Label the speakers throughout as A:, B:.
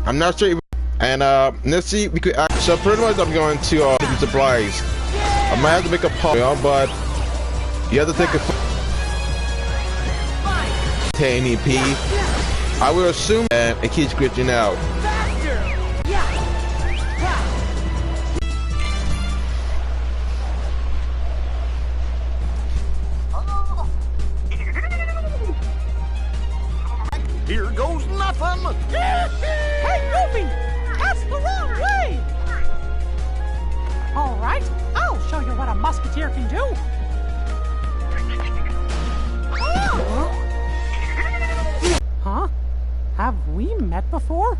A: I'm not sure. And let's see. We could. So pretty much, I'm going to be surprised. I might have to make a pause, but you have to take a 1080p. I will assume that it keeps glitching out.
B: Here goes nothing!
C: Hey, Goofy! That's the wrong way! All right, I'll show you what a musketeer can do. Huh? Have we met before?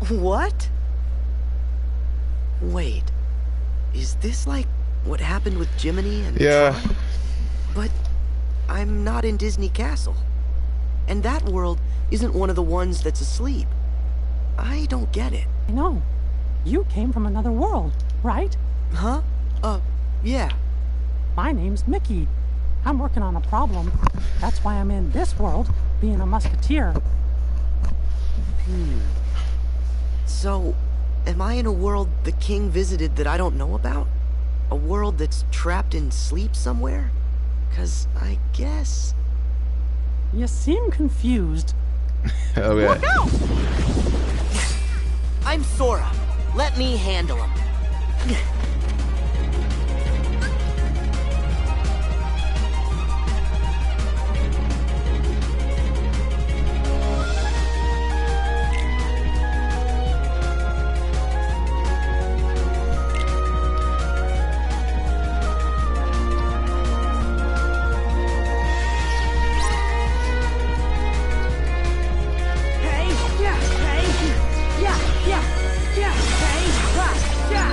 D: What? Wait, is this like what happened with Jiminy and
A: Yeah.
D: Tron? But I'm not in Disney Castle. And that world isn't one of the ones that's asleep. I don't get it.
C: I know. You came from another world, right?
D: Huh? Yeah.
C: My name's Mickey. I'm working on a problem. That's why I'm in this world, being a musketeer.
D: So, am I in a world the king visited that I don't know about? A world that's trapped in sleep somewhere? 'Cause I guess...
C: You seem confused.
A: Okay.
C: Look out!
D: I'm Sora. Let me handle him.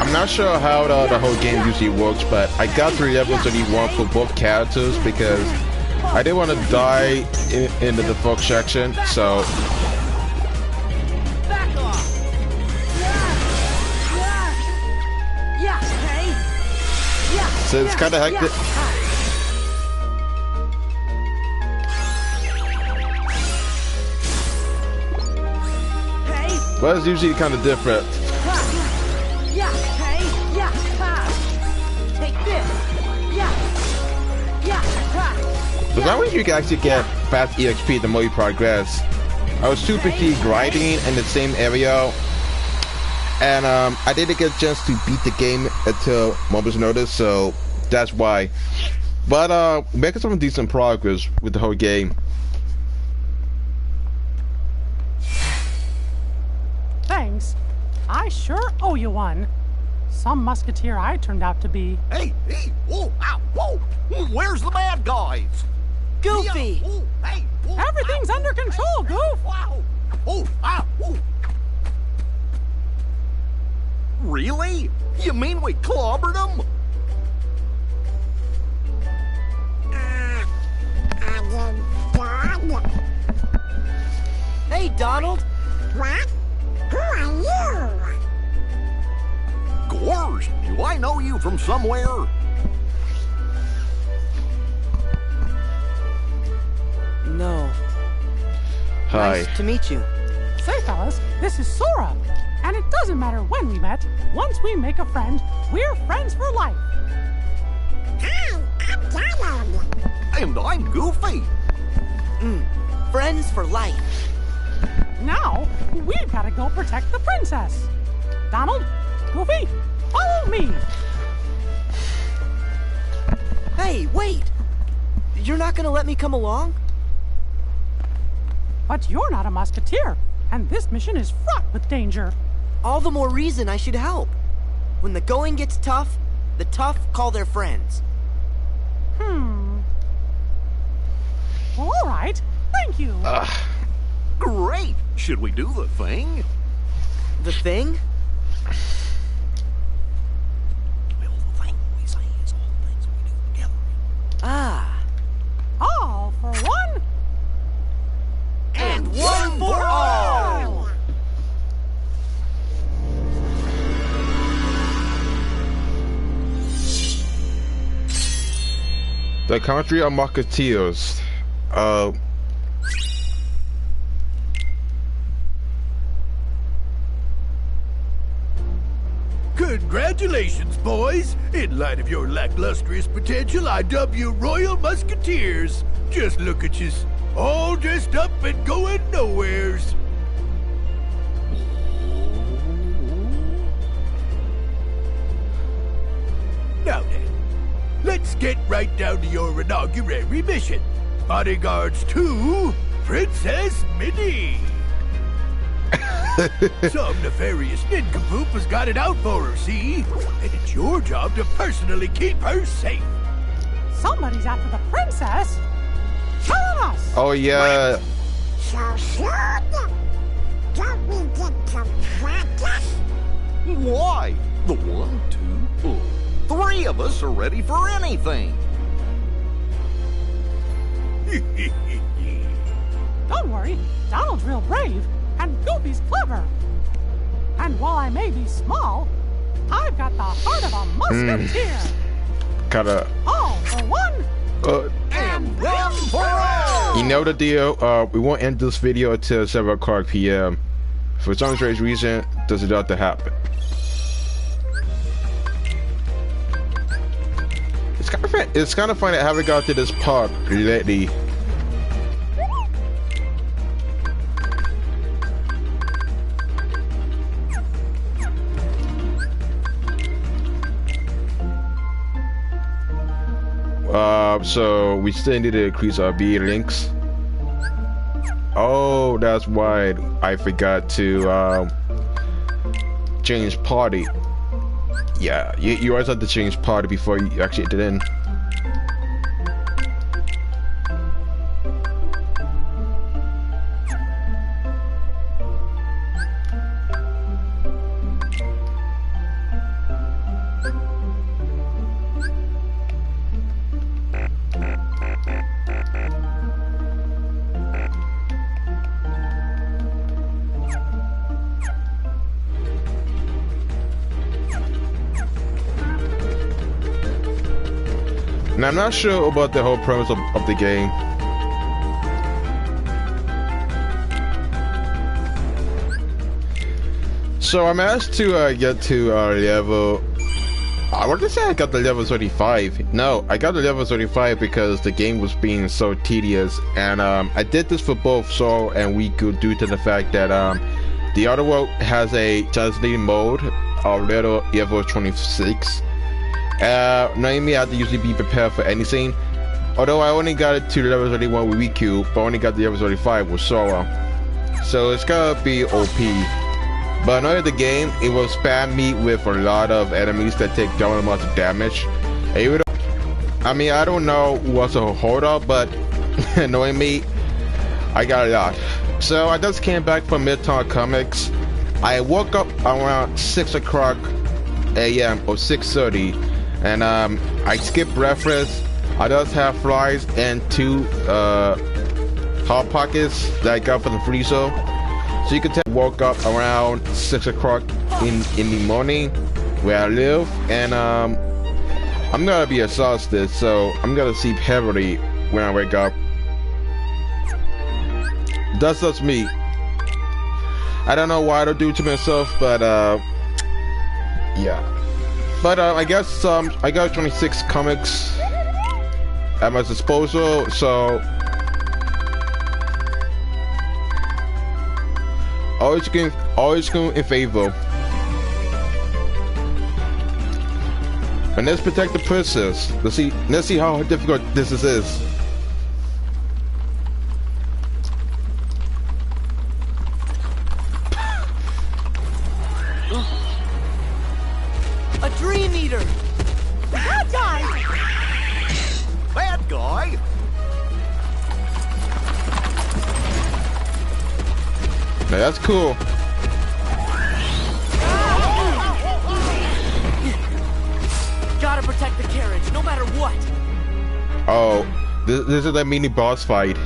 A: I'm not sure how the whole game usually works, but I got 3 levels that you want for both characters because I didn't want to die in the default section, so... So it's kind of hectic. But it's usually kind of different. But that way you can actually get fast EXP the more you progress. I was too busy grinding in the same area, and I didn't get a chance to beat the game until moment's notice, so that's why. But making some decent progress with the whole game.
C: Thanks. I sure owe you one. Some musketeer I turned out to be.
B: Hey, whoa, ow, whoa! Where's the bad guys?
D: Goofy!
B: Whoa, hey, whoa,
C: Everything's
B: ow,
C: under control,
B: hey,
C: Goof!
B: Wow! Oh, ow, whoa. Really? You mean we clobbered them?
D: Hey, Donald!
E: What? Who are you?
B: Gorge, do I know you from somewhere?
D: No.
A: Hi.
D: Nice to meet you.
C: Say, fellas, this is Sora. And it doesn't matter when we met. Once we make a friend, we're friends for life.
E: Hi, I'm Donald.
B: And I'm Goofy.
D: Friends for life.
C: Now, we've got to go protect the princess. Donald, Goofy, follow me.
D: Hey, wait! You're not gonna let me come along?
C: But you're not a musketeer, and this mission is fraught with danger.
D: All the more reason I should help. When the going gets tough, the tough call their friends.
C: Well, all right. Thank you.
B: Great. Should we do the thing?
D: The thing?
B: Well, the thing we say is all the things we do together.
D: Ah.
C: All for one.
B: And one for all!
A: The country of musketeers.
F: Congratulations, boys! In light of your lacklustrous potential, I dub you Royal Musketeers. Just look at yous, all dressed up and going nowheres. Now then, let's get right down to your inaugural mission. Bodyguards to Princess Minnie. Some nefarious nincompoop has got it out for her, see? And it's your job to personally keep her safe.
C: Somebody's after the princess? Telling us!
A: Oh yeah.
E: So soon? Don't we get to practice?
B: Why? The 1, 2, 3 of us are ready for anything.
C: Don't worry, Donald's real brave, and Goofy's clever. And while I may be small, I've got the heart of a musketeer.
A: Gotta.
C: All for one,
B: And one for all!
A: You know the deal. We won't end this video until 7 o'clock p.m. For some strange reason, does it have to happen? It's kind of funny I haven't got to this part lately. So we still need to increase our B links. Oh, that's why I forgot to change party. Yeah, you always have to change party before you actually get in. Now, I'm not sure about the whole premise of the game. So I'm asked to get to level... I want to say I got the level 35. No, I got the level 35 because the game was being so tedious. And I did this for both Soul and Riku due to the fact that the other world has a translating mode of level 26. Knowing me, I have to usually be prepared for anything. Although I only got it to level 31 with Riku, but only got the level 35 with Sora. So it's gonna be OP. But knowing the game, it will spam me with a lot of enemies that take double amounts of damage. Even though, I mean, I don't know what's a hold up, but knowing me, I got a lot. So I just came back from Midtown Comics. I woke up around 6 o'clock a.m. or 6:30. And I skipped breakfast. I just have fries and 2 hot pockets that I got from the freezer. So you can tell I woke up around 6 o'clock in the morning where I live, and I'm gonna be exhausted, so I'm gonna sleep heavily when I wake up. That's just me. I don't know why I don't do it to myself, but yeah. But I guess I got 26 comics at my disposal, so always go in favor. And let's protect the princess. Let's see how difficult this is.
D: A Dream Eater!
C: bad guy!
B: Bad guy?
A: Now that's cool.
D: Gotta protect the carriage, no matter what.
A: Oh, this is a mini boss fight.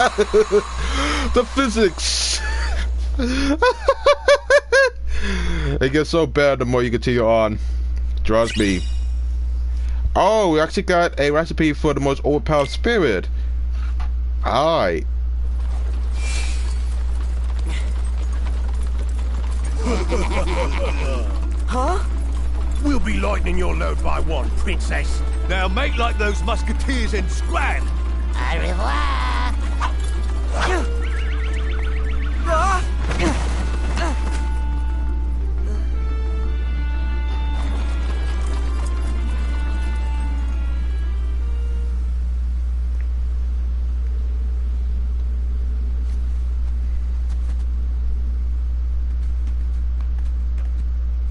A: The physics. It gets so bad the more you continue on. Trust me. Oh, we actually got a recipe for the most overpowered spirit. Alright.
D: Huh?
F: We'll be lightening your load by one, princess. Now make like those musketeers and scram.
E: Au revoir.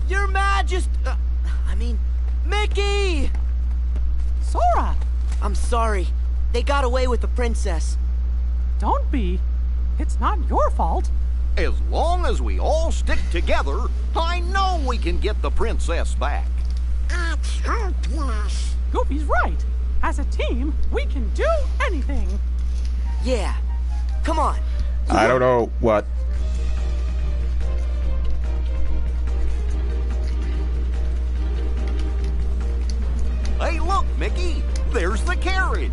D: Your Majesty! I mean, Mickey!
C: Sora,
D: I'm sorry. They got away with the princess.
C: don't be. It's not your fault.
B: As long as we all stick together, I know we can get the princess back.
E: It's hopeless.
C: Goofy's right. As a team, we can do anything.
D: Yeah. Come on.
A: I don't know what.
B: Hey, look, Mickey. There's the carriage.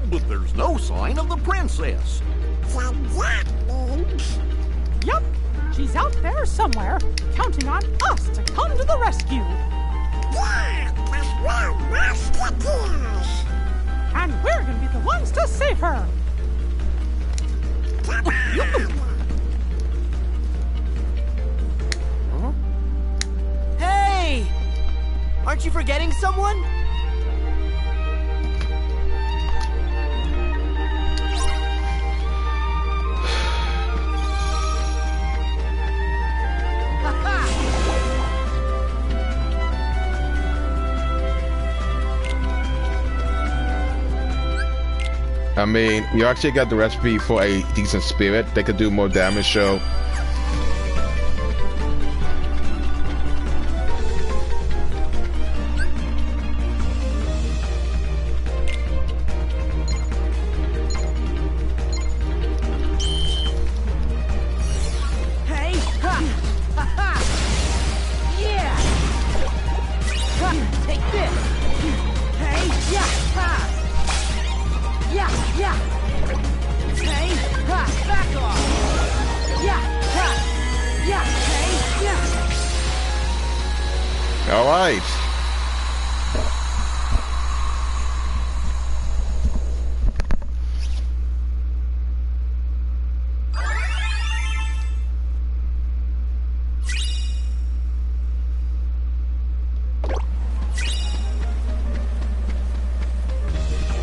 B: But there's no sign of the princess.
E: So that means
C: Yup, she's out there somewhere, counting on us to come to the rescue.
E: yeah, 'cause we're musketeers.
C: And we're gonna be the ones to save her.
E: Come on.
D: Hey! Aren't you forgetting someone?
A: I mean, we actually got the recipe for a decent spirit. They could do more damage, so.
D: Hey! Ha! Ha ha! Yeah! Ha! Take this! Hey! Yeah! Ha! Yeah! Yeah! Hey! Ha! Back off! Yeah! Ha! Yeah! Hey! Yeah!
A: All right.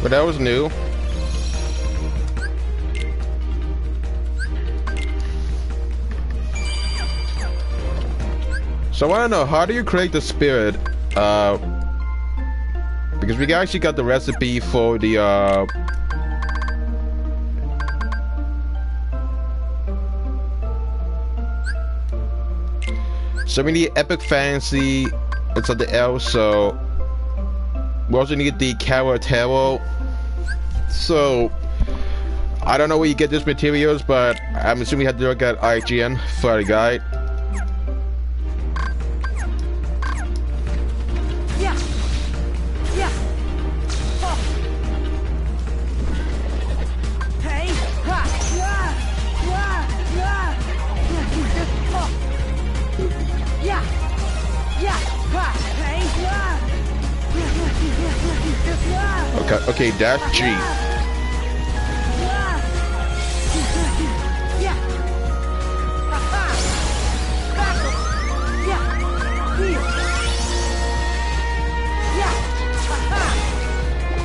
A: But that was new. So I want to know, how do you create the spirit? Because we actually got the recipe for the so we need epic fantasy. It's at the L, so we also need the Carol Tarot. So I don't know where you get these materials, but I'm assuming you have to look at IGN for the guide.
D: Yeah! Yeah! Oh. Hey! Ha! Yeah! Yeah! Yeah! Oh. Yeah! Yeah! Ha! Hey! Yeah!
A: Okay, okay, dash G.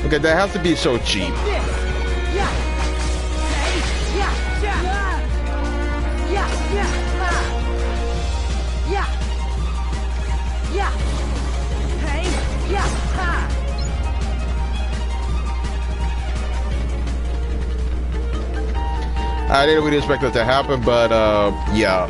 A: Okay, that has to be so cheap. I didn't really expect that to happen, but yeah.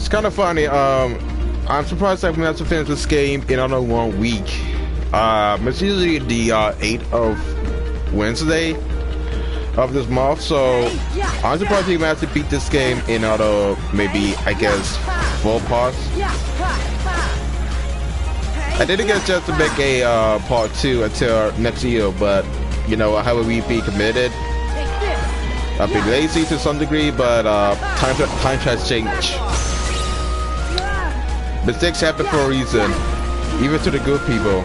A: kind of funny. I'm surprised I managed to finish this game in under 1 week. It's usually the 8th of Wednesday of this month, so I'm surprised you managed to beat this game in under maybe, I guess, 4 parts. I didn't get a chance to make a part 2 until next year, but you know, I will be committed. I've been lazy to some degree, but time has changed. Mistakes happen for a reason, even to the good people.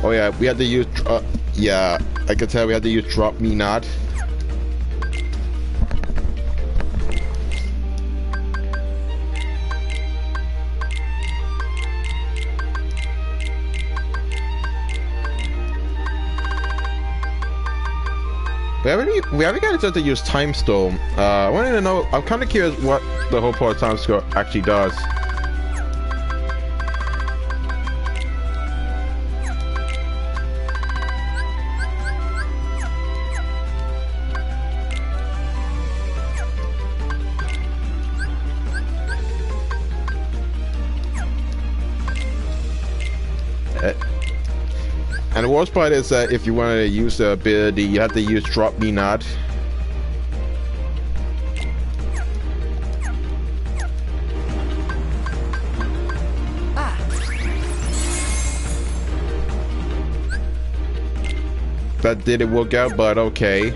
A: Oh yeah, we had to use, yeah, I can tell we had to use Drop Me Not. We haven't got a chance to use Time Storm. I wanted to know, I'm kind of curious what the whole part of Time Storm actually does. And the worst part is that if you wanted to use the ability, you have to use Drop Me Not. That didn't work out, but okay.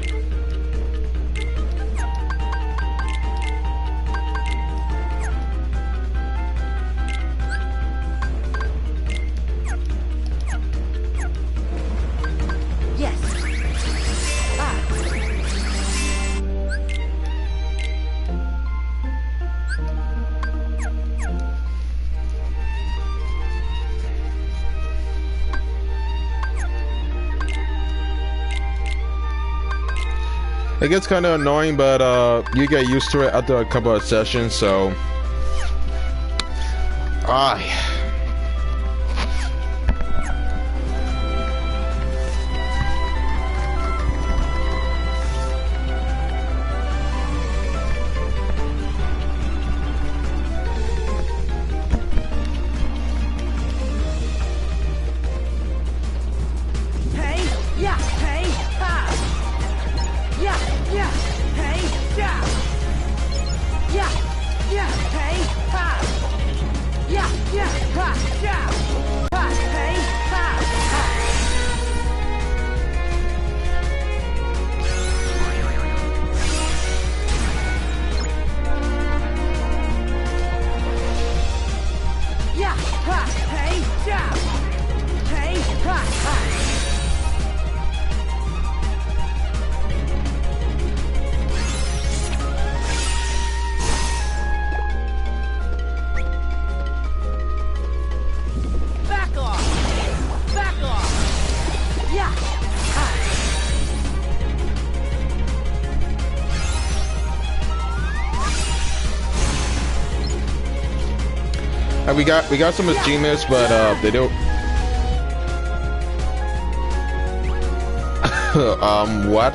A: It gets kind of annoying, but you get used to it after a couple of sessions, so... And we got some achievements, but they don't. What?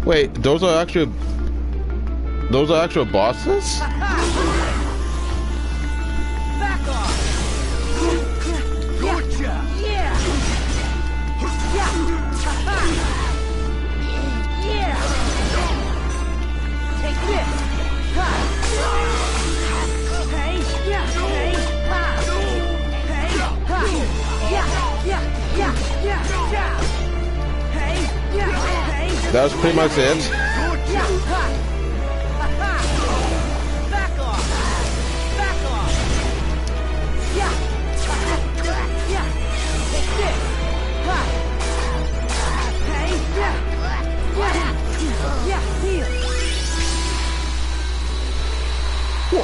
A: Wait, those are actual bosses?
G: Back off!
F: Good job.
G: Yeah! Yeah! Ha-ha! Yeah! Take this! Ha! Hey! Yeah! Hey! Ha! Hey! Ha! Yeah! Yeah! Yeah! Yeah! Yeah! Hey! Yeah! Hey!
A: That was pretty much it.
G: Yeah! Ha! Ha-ha! Back off! Back off! Yeah! Yeah! Take this! Ha! Hey! Yeah! Yeah! Yeah! Heal!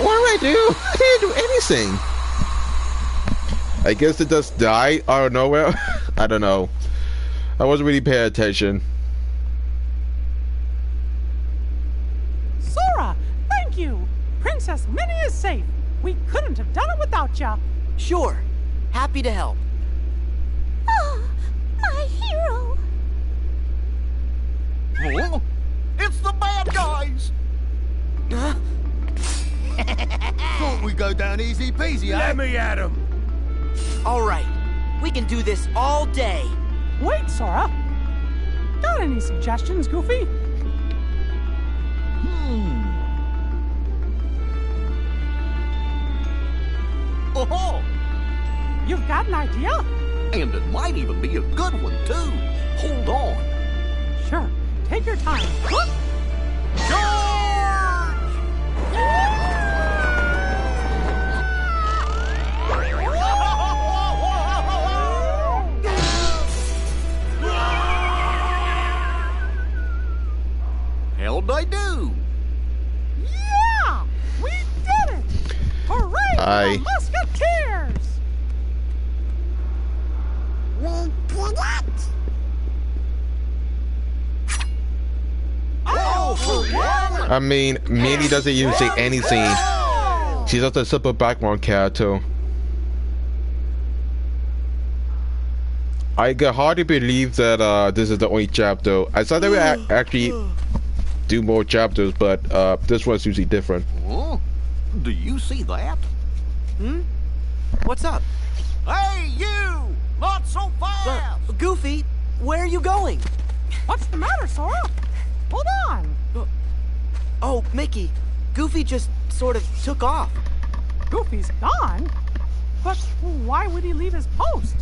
A: What did I do? I didn't do anything. I guess it just died out of nowhere. I don't know. I wasn't really paying attention.
C: Sora, thank you. Princess Minnie is safe. We couldn't have done it without ya.
D: Sure. Happy to help.
E: Oh, my hero.
B: Huh? It's the bad guys!
D: Huh?
F: Thought we go down easy peasy, Let me at him.
D: All right. We can do this all day.
C: Wait, Sora. Got any suggestions, Goofy?
B: Oh,
C: You've got an idea?
B: and it might even be a good one, too. Hold on.
C: Sure. Take your time. Whoop!
B: How'd I do?
C: Yeah! We did it! Hooray
A: Aye.
C: for the Musketeers!
E: We did it.
A: I mean, Minnie doesn't even say anything. She's just a simple background character. I can hardly believe that this is the only chapter. I thought they would actually do more chapters, but this one's usually different.
B: Huh? Do you see that?
D: Hmm? What's up?
B: Hey, you! Not so fast!
D: Goofy, where are you going?
C: What's the matter, Sora? Hold on.
D: Oh, Mickey, Goofy just sort of took off.
C: Goofy's gone? But why would he leave his post?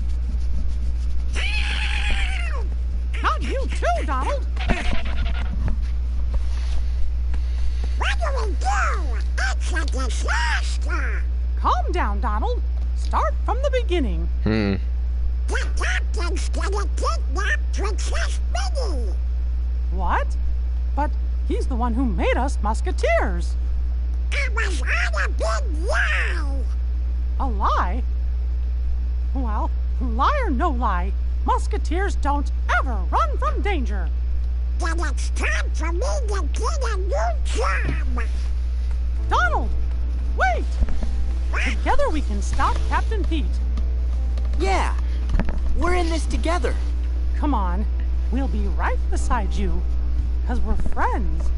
C: Not you too, Donald.
E: What do we do? It's a disaster.
C: Calm down, Donald. Start from the beginning.
E: The captain's gonna kidnap Princess Minnie.
C: What? But he's the one who made us Musketeers.
E: It was all a big lie.
C: A lie? Well, lie or no lie, Musketeers don't ever run from danger.
E: Then it's time for me to get a new job.
C: Donald, wait! Together we can stop Captain Pete.
D: Yeah, we're in this together.
C: Come on, we'll be right beside you, 'cause we're friends.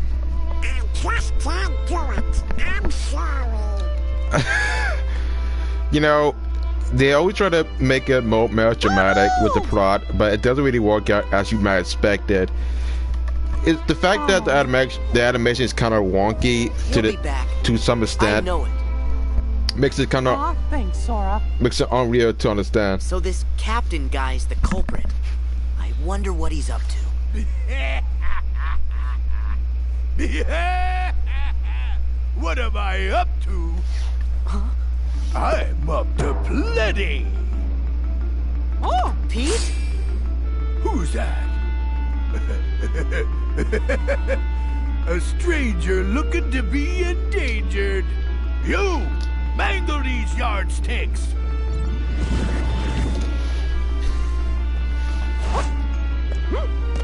E: I just can't do it. I'm sorry.
A: You know, they always try to make it more melodramatic with the plot, but it doesn't really work out as you might expect it. It's the fact that the animation is kind of wonky
D: He'll be back.
A: to some
D: I
A: extent
D: know it.
A: makes it kind of
C: Aw, thanks, Sora.
A: makes it unreal to understand.
D: So this captain guy's the culprit. I wonder what he's up to.
F: What am I up to? I'm up to plenty.
C: Oh,
D: Pete?
F: Who's that? A stranger looking to be endangered. You! Mangle these yardsticks!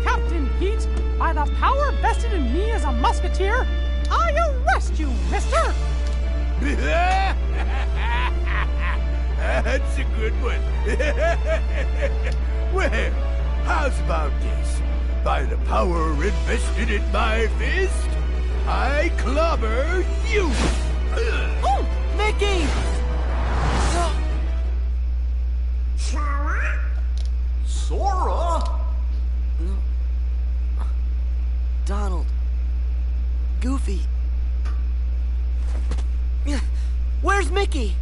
C: Captain Pete, by the power vested in me as a musketeer, I arrest you, mister!
F: That's a good one. Well, how's about this? By the power invested in my fist, I clobber you!
D: Oh, Mickey!
E: Sora?
B: Sora?
D: Donald. Goofy. Where's Mickey?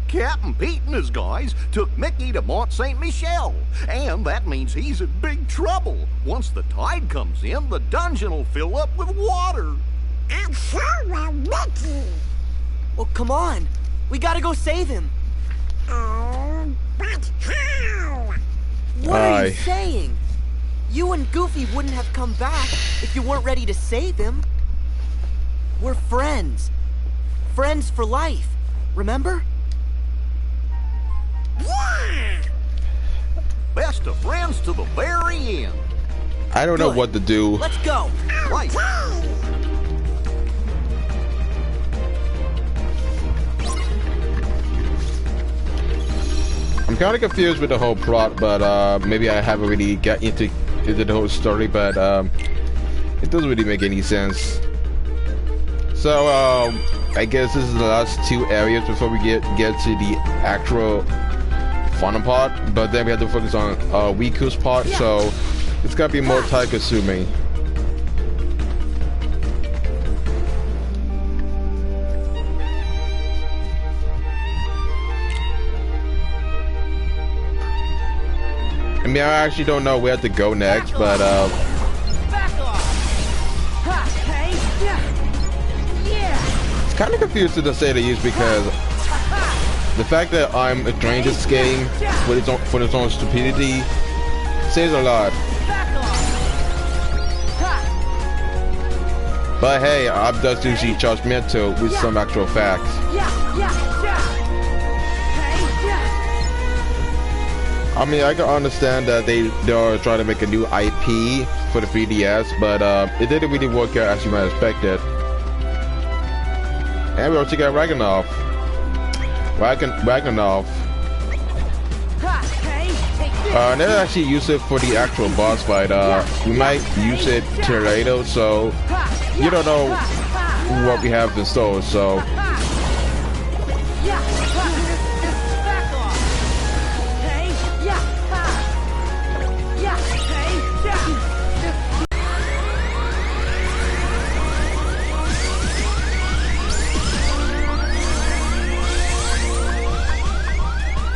B: Captain Pete and his guys took Mickey to Mont Saint Michel, and that means he's in big trouble. Once the tide comes in, the dungeon will fill up with water.
E: And so will Mickey.
D: Well, come on. We gotta go save him.
E: Oh, but how?
D: What are you
A: Aye.
D: saying? You and Goofy wouldn't have come back if you weren't ready to save him. We're friends. Friends for life. Remember?
E: Yeah.
B: Best of friends to the very end.
A: I don't know
D: Good.
A: what to do.
D: Let's go.
B: Right.
A: I'm kind of confused with the whole plot, but maybe I haven't really got into the whole story, but it doesn't really make any sense. So I guess this is the last two areas before we get to the actual fun part, but then we have to focus on Riku's part, so it's gonna be more time consuming. I mean, I actually don't know where to go next, but
G: Back off! Ha! Hey! Yeah! Yeah!
A: it's kind of confusing to say the least because the fact that I'm enjoying this game for its own stupidity says a lot.
G: Back off! Ha!
A: But hey, I'm just usually judgmental with some actual facts.
G: Yeah! Yeah! Yeah! Hey! Yeah!
A: I mean, I can understand that they are trying to make a new IP for the 3DS, but it didn't really work out as you might expect it. And we also got Ragnarok. Ragnarok.
G: Ha! Hey! Take this!
A: Let's actually use it for the actual boss fight. We might use it to later, so you don't know what we have in store. So
G: Yeah! Ha! Back off! Hey! Yeah! Ha! Yeah! Hey! Yeah!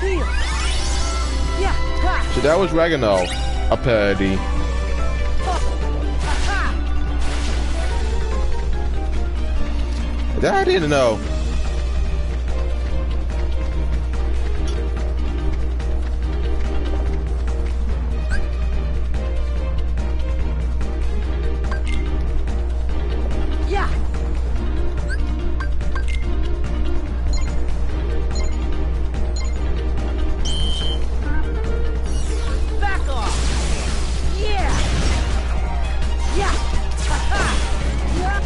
G: Heal! Yeah! Ha!
A: so that was Ragnarok, a parody. That I didn't know.
G: Yeah! Back off! Yeah! Yeah! Ha-ha! Yeah!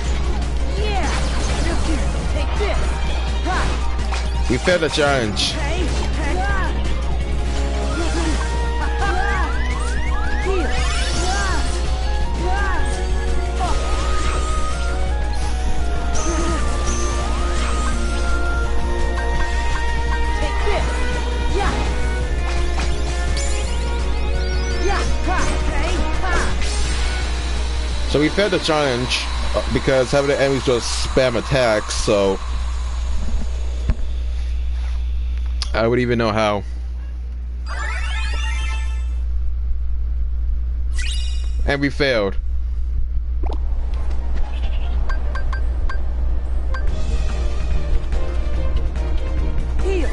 G: Yeah! Take this! Ha!
A: We failed the challenge.
G: Hey! Hey! Ha-ha! Heal! Take this! Yeah! Yeah! Ha! Hey! Ha!
A: So we failed the challenge because having the enemies just spam attacks, so I wouldn't even know how. And we failed.
G: Heal!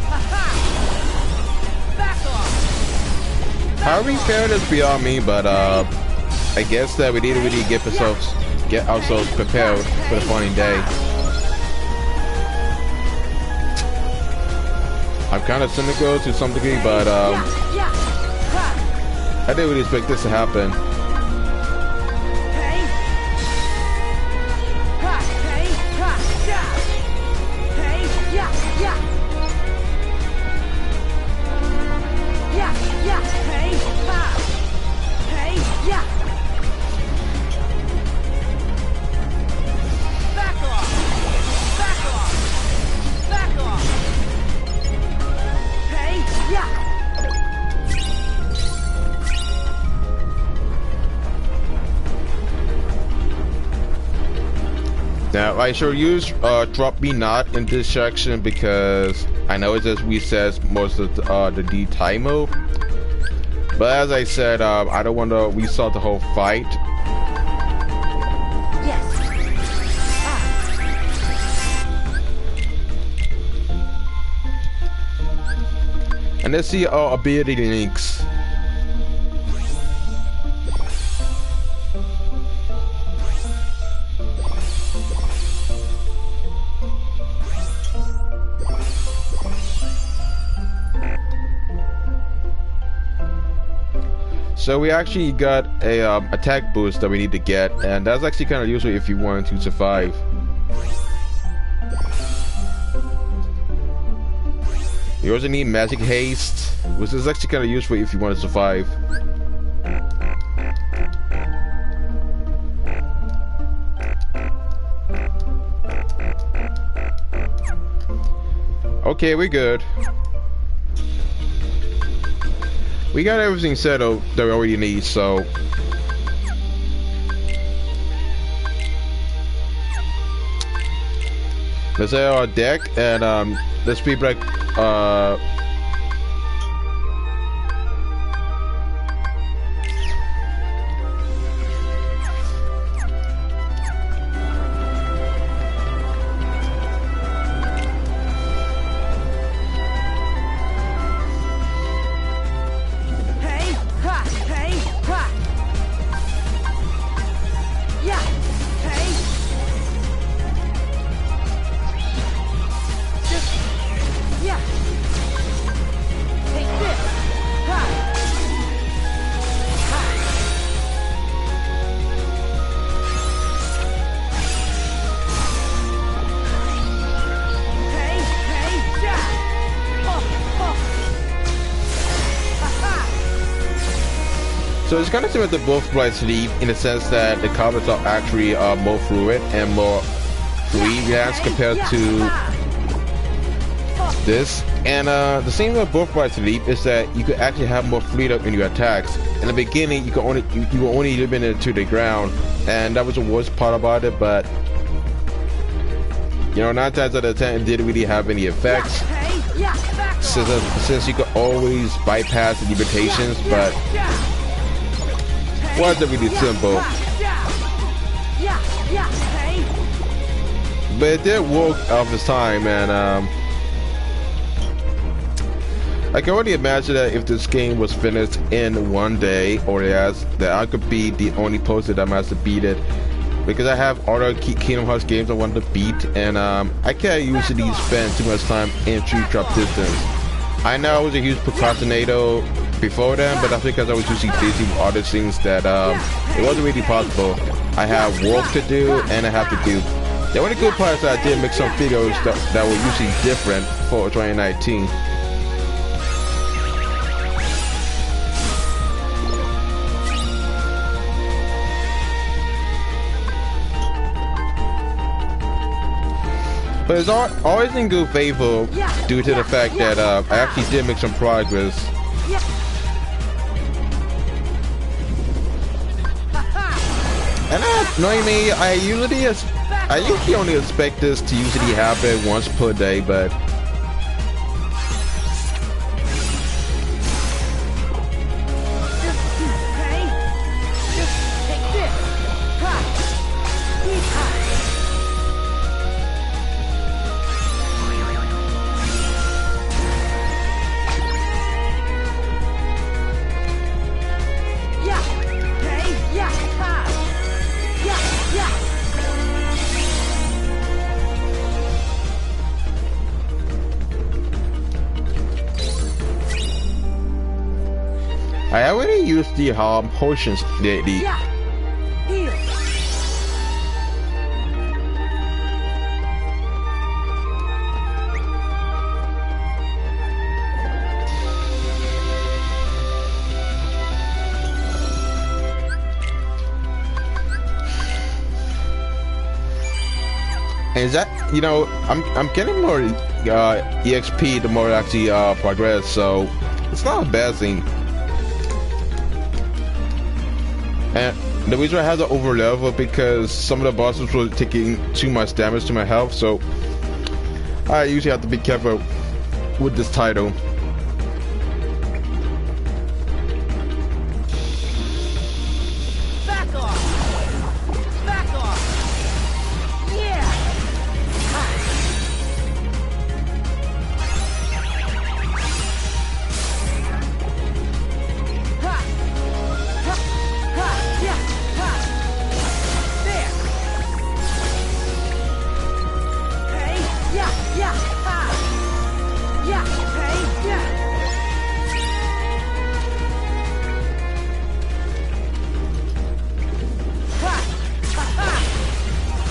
G: Ha-ha! Back off!
A: How we failed is beyond me, but I guess that we need to really get ourselves prepared for the funny day. I'm kind of cynical to some degree, but
G: Yeah! Ha!
A: I didn't really expect this to happen.
G: Hey! Ha! Hey! Ha! Yeah! Hey! Yeah! Yeah!
A: I should use drop me not in this section because I know it just resets most of the D-time mode. But as I said, I don't want to restart the whole fight.
G: Yes.
A: And let's see our ability links. So we actually got a attack boost that we need to get, and that's actually kind of useful if you want to survive. You also need magic haste, which is actually kind of useful if you want to survive. Okay, we're good. We got everything settled that we already need, so let's say our deck and let's be like so it's kind of similar to both Blight Sleep in the sense that the combats are actually more fluid and more free reacts compared to this. And the same with both Blight Sleep is that you could actually have more freedom in your attacks. In the beginning, you were only limited to the ground, and that was the worst part about it. But you know, 9 times out of 10, it didn't really have any effects since you could always bypass the limitations, but wasn't really simple. But it did work of its time, and I can only imagine that if this game was finished in one day or less, that I could be the only person that has to beat it. Because I have other Kingdom Hearts games I want to beat, and I can't usually spend too much time in tree drop distance. I know I was a huge procrastinator before then, but that's because I was usually busy with other things that it wasn't really possible. I have work to do and I have to do. The only good part is that I did make some videos that were usually different for 2019. But it's always in good favor due to the fact that I actually did make some progress. And knowing me, I usually only expect this to usually happen once per day, but I already used the potions lately.
G: Heal.
A: And is that, you know, I'm getting more EXP the more I actually progress, so it's not a bad thing. And The reason I had to over level because some of the bosses were taking too much damage to my health, so I usually have to be careful with this title.
G: Back off! Back off! Yeah! Ha! Ha! Ha! Yeah! Ha! There! Hey! Yeah! Yeah! Ha! Yeah! Hey! Yeah! Ha! Ha! Ha!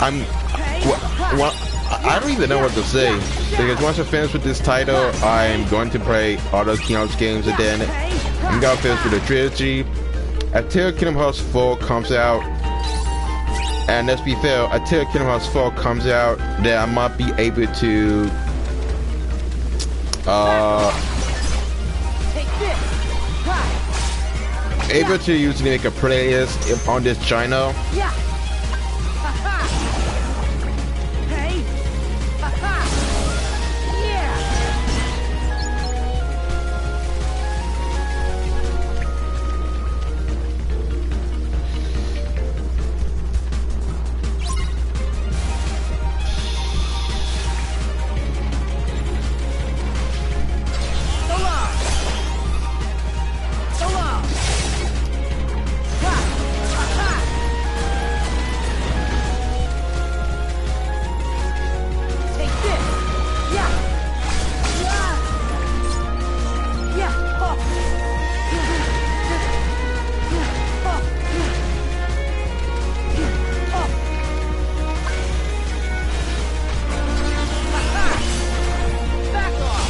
A: I'm well, I don't even know what to say because once I finish with this title, I'm going to play other Kingdom Hearts games, and then I'm gonna finish with the trilogy. Until Kingdom Hearts 4 comes out, and let's be fair, until Kingdom Hearts 4 comes out, then I might be able to
G: Take this! Ha!
A: usually make a playlist on this channel.
G: Yeah! Ha ha! Hey! Ha ha! Yeah! So long! So long! Ha! Ha ha! Take this! Yeah! Yeah! Yeah! Oh! Yeah! Oh! Yeah! Oh! Ha ha! Back off!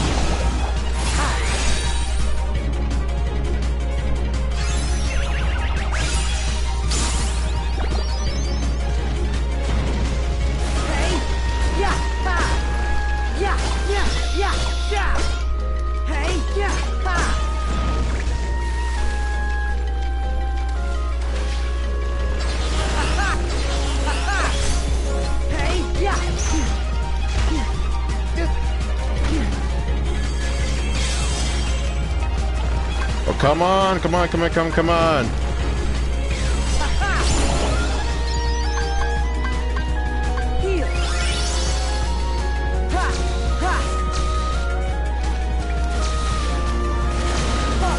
G: Hey! Yeah! Ha! Yeah! Yeah! Yeah! Yeah! Hey! Yeah! Ha! Ha ha! Ha ha! Hey! Yeah!
A: Oh, come on, come on, come on, come on.
G: Ha ha! Heal! Ha! Ha! Oh!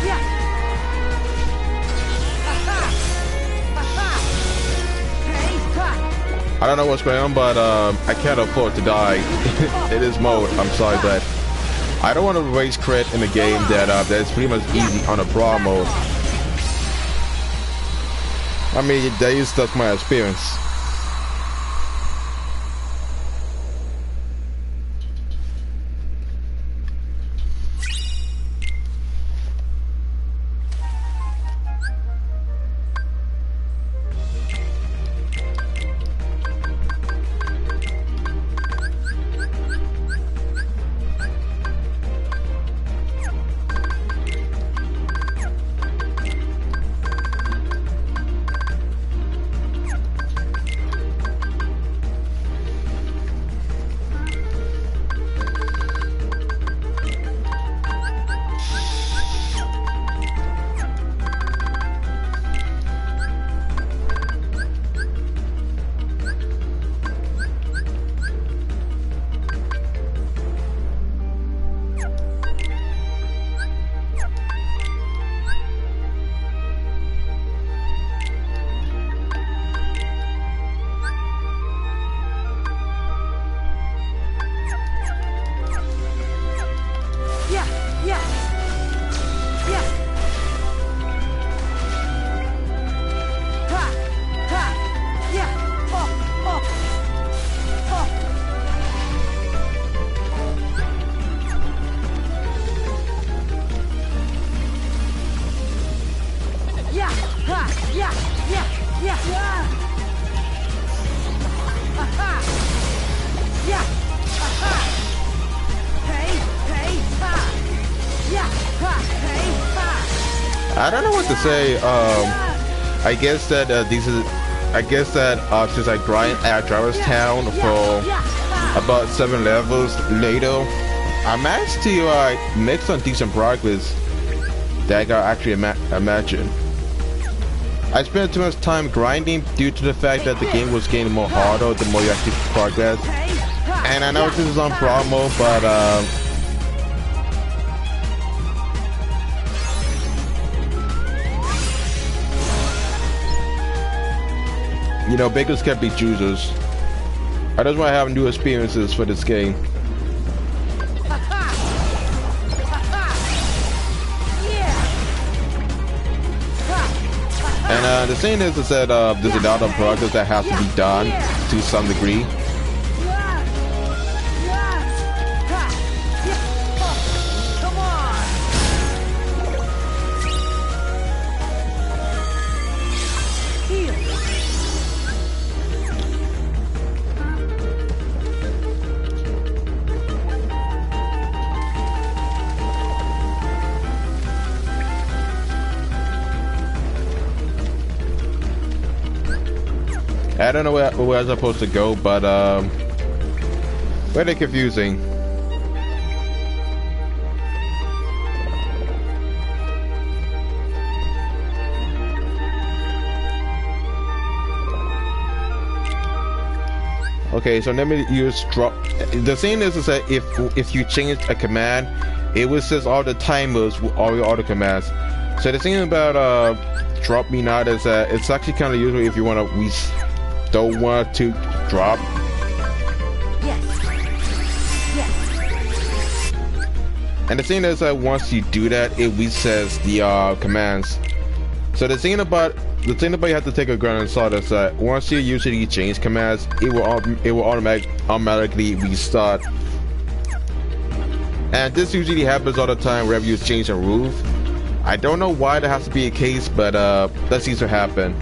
G: Yeah! Ha ha! Ha ha! Hey! Ha!
A: I don't know what's going on, but I can't afford to die in this mode. I'm sorry, but I don't want to waste crit in a game that is pretty much easy on a brawl mode. I mean, that is just my experience. I don't know what to say. I guess that since I grind at Traverse Town for about 7 levels later, I managed to make some decent progress that I can actually imagine. I spent too much time grinding due to the fact that the game was getting more harder the more you actually progress. And I know this is on promo, but you know, bakers can't be choosers. I just want to have new experiences for this game. And the thing is that there's a lot of progress that has to be done to some degree.
G: Come on. Heal.
A: I don't know where I'm supposed to go, but very confusing. Okay, so let me use drop. The thing is that if you change a command, it will set all the timers with all your other commands. So the thing about drop me not is that it's actually kind of useful if you want to don't want to drop.
G: Yes. Yes.
A: And the thing is that once you do that, it resets the commands. So the thing about you have to take a ground and salt is that once you usually change commands, it will automatically restart. And this usually happens all the time wherever you change a roof. I don't know why that has to be a case, but that seems to happen.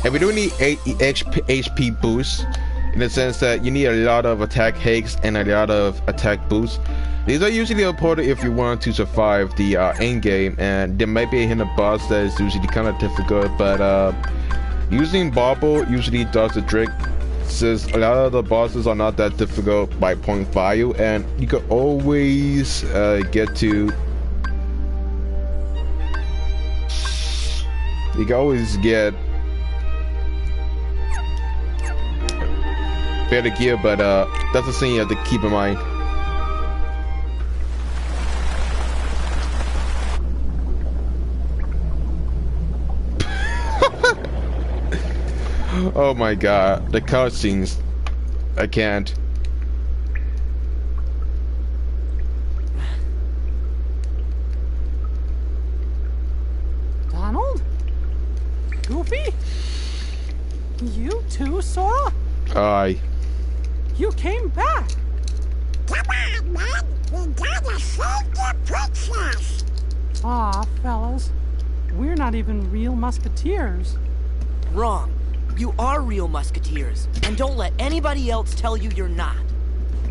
A: And we do need 8 HP boosts, in the sense that you need a lot of attack haste and a lot of attack boosts. These are usually important if you want to survive the end game, and there might be a hidden boss that is usually kind of difficult, but using Bauble usually does the trick, since a lot of the bosses are not that difficult by point value, and you can always get better gear, but that's the thing you have to keep in mind. Oh my god, the cutscenes. I can't.
C: Donald? Goofy? You too, Sora?
A: Aye.
C: You came back!
E: Come on, man! We gotta save the princess!
C: Aw, fellas. We're not even real musketeers.
D: Wrong. You are real musketeers, and don't let anybody else tell you you're not.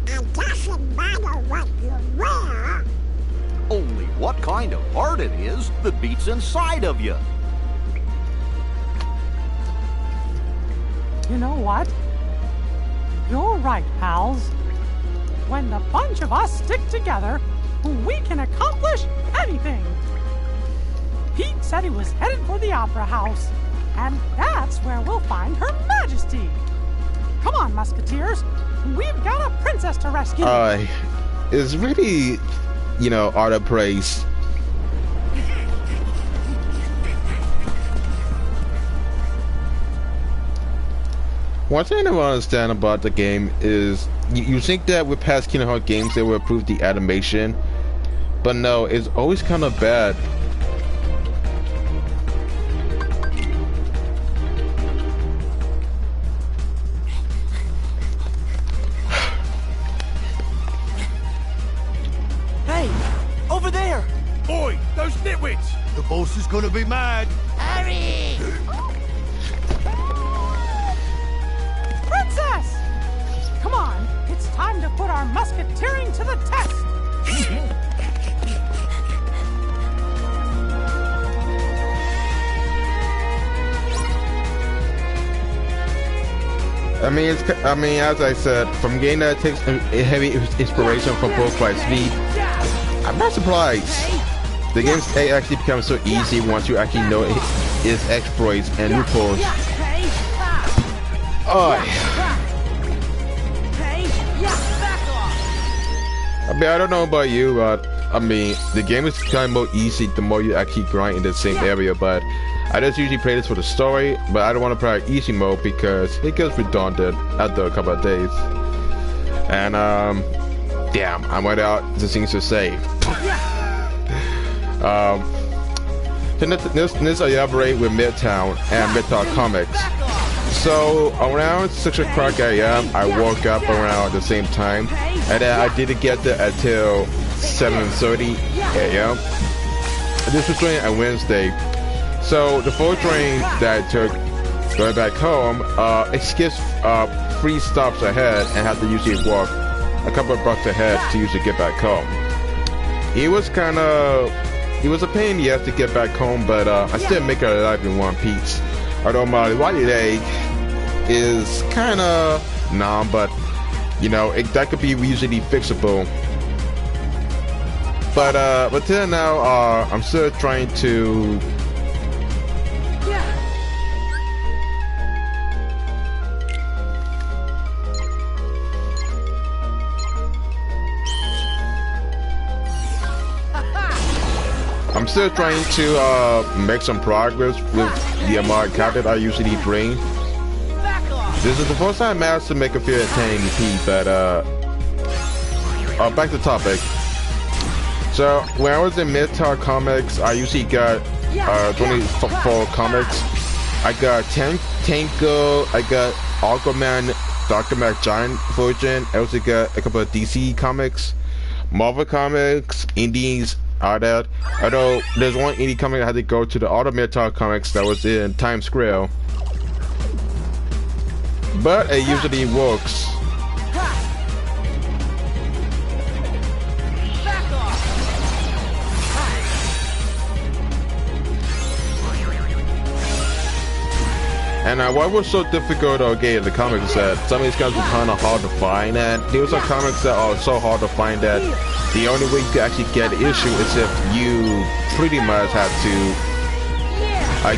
E: It doesn't matter what you wear.
B: Only what kind of heart it is that beats inside of you.
C: You know what? You're right, pals. When the bunch of us stick together, we can accomplish anything. Pete said he was headed for the Opera House, and that's where we'll find Her Majesty. Come on, Musketeers. We've got a princess to rescue.
A: It's really, you know, art of praise. One thing I don't understand about the game is you think that with past Kingdom Hearts games they will improve the animation, but no, it's always kind of bad.
D: Hey,
F: boss is gonna be mad.
E: Hurry!
C: Princess! Come on, it's time to put our musketeering to the test!
A: I mean, as I said, from a game that takes a heavy inspiration from both by Speed, I'm not surprised. The game actually becomes so easy once you actually know its exploits and loopholes. Oh. I mean, I don't know about you, but I mean, the game is kind of more easy the more you actually grind in the same area, but I just usually play this for the story, but I don't want to play easy mode because it gets redundant after a couple of days. And damn, I went out the things to say. This I elaborate with Midtown and Midtown Comics. So around 6 o'clock a.m. I woke up around the same time, and then I didn't get there until 7:30 a.m. This was during a Wednesday. So the first train that I took going back home, it skips 3 stops ahead and had to usually walk a couple of blocks ahead to usually get back home. It was a pain in the ass to get back home, but I still make it alive in one piece. Although my right leg is kind of numb, but you know, that could be easily fixable. But till now, I'm still trying to. I'm still trying to make some progress with the amount of content I usually bring. This is the first time I managed to make a few 1080p, but back to topic. So when I was in Midtown Comics, I usually got 24 comics. I got Tango, I got Aquaman, Dr. Mac Giant version. I also got a couple of DC comics, Marvel comics, indies. That. Although there's one indie comic I had to go to the Auto Midtown Comics that was in Times Square, but it usually works. And what was so difficult in the comics is that some of these guys were kind of hard to find, and there were some comics that are so hard to find that the only way you could actually get an issue is if you pretty much have to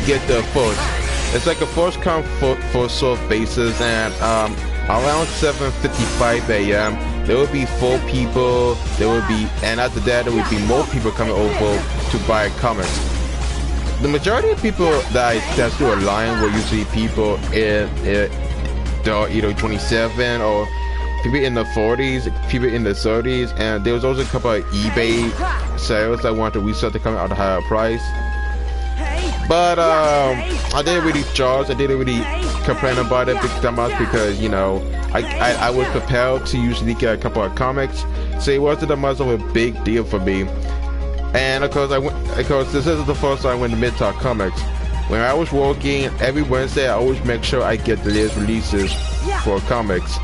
A: get the first. It's like a first come first served basis, and around 7:55 a.m. there will be 4 people. And after that there would be more people coming over to buy comics. The majority of people that do a line were usually people in either 27 or people in the 40s, people in the 30s, and there was also a couple of eBay sales that wanted to resell to come out at a higher price. But I didn't really charge. I didn't really complain about it that much because, you know, I was prepared to usually get a couple of comics, so it wasn't that much of a big deal for me. And of course, this is the first time I went to Midtown Comics. When I was working every Wednesday, I always make sure I get the latest releases for comics.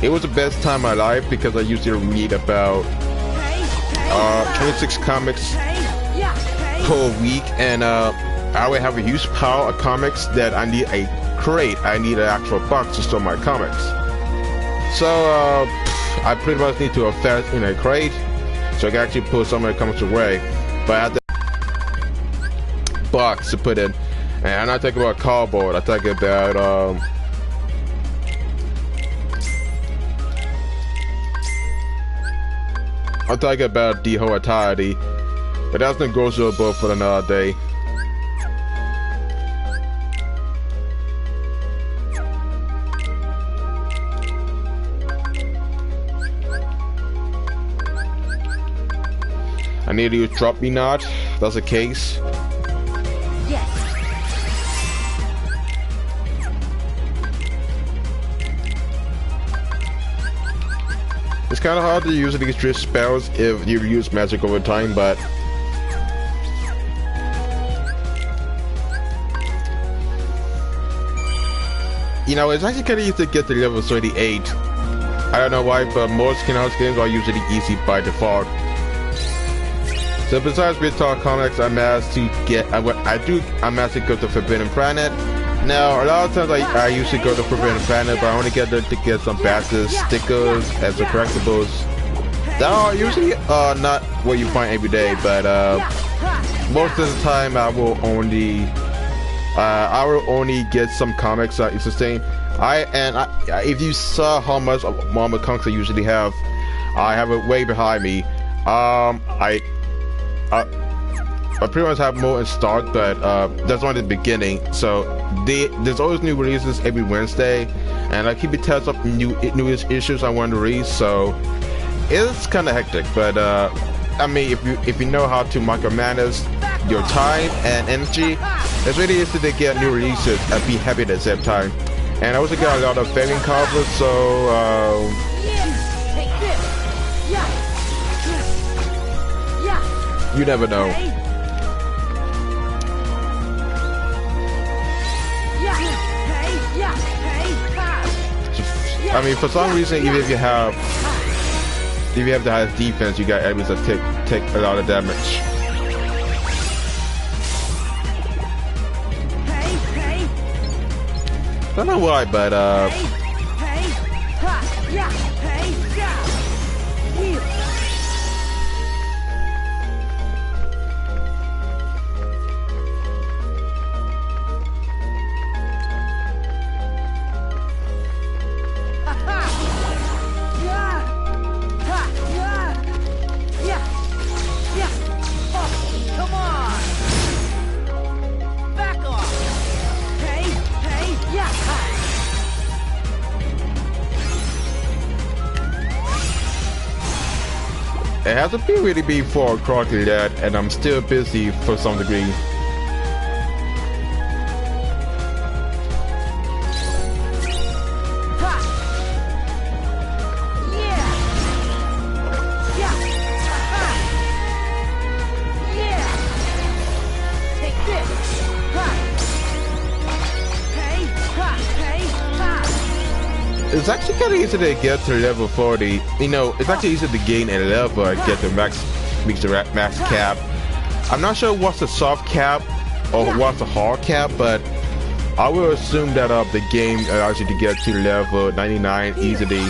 A: It was the best time of my life because I usually read about 26 comics per week, and I would have a huge pile of comics that I need a crate. I need an actual box to store my comics. So I pretty much need to invest in a crate so I can actually put some of the comics away. But I have the box to put in, and I'm not talking about cardboard. I'm talking about the whole entirety. But that's negotiable for another day. I need to use drop me not. That's the case.
G: Yes.
A: It's kind of hard to use these drift spells if you use magic over time, but you know, it's actually kind of easy to get to level 38. I don't know why, but most Kingdom Hearts games are usually easy by default. So besides Big Talk Comics, I'm asked to go to Forbidden Planet. Now, a lot of times I usually go to Forbidden Planet, but I only get there to get some badges, stickers, and some collectibles. That are usually not what you find every day, but most of the time I will only get some comics that is interesting. If you saw how much Marvel comics I usually have, I have it way behind me. I pretty much have more in stock, but that's only the beginning. So there's always new releases every Wednesday, and I keep a tabs up newest issues I want to read. So it's kind of hectic, but I mean, if you know how to micromanage your time and energy, it's really easy to get new releases and be happy at the same time. And I also got a lot of variant covers, so you never know. I mean, for some reason, even if you have the highest defense, you got enemies that take a lot of damage. I don't know why, but it hasn't been really been 4 o'clock yet, and I'm still busy for some degree. It's actually kind of easy to get to level 40. You know, it's actually easy to gain a level and get the max cap. I'm not sure what's the soft cap or what's the hard cap, but I will assume that the game allows you to get to level 99 easily.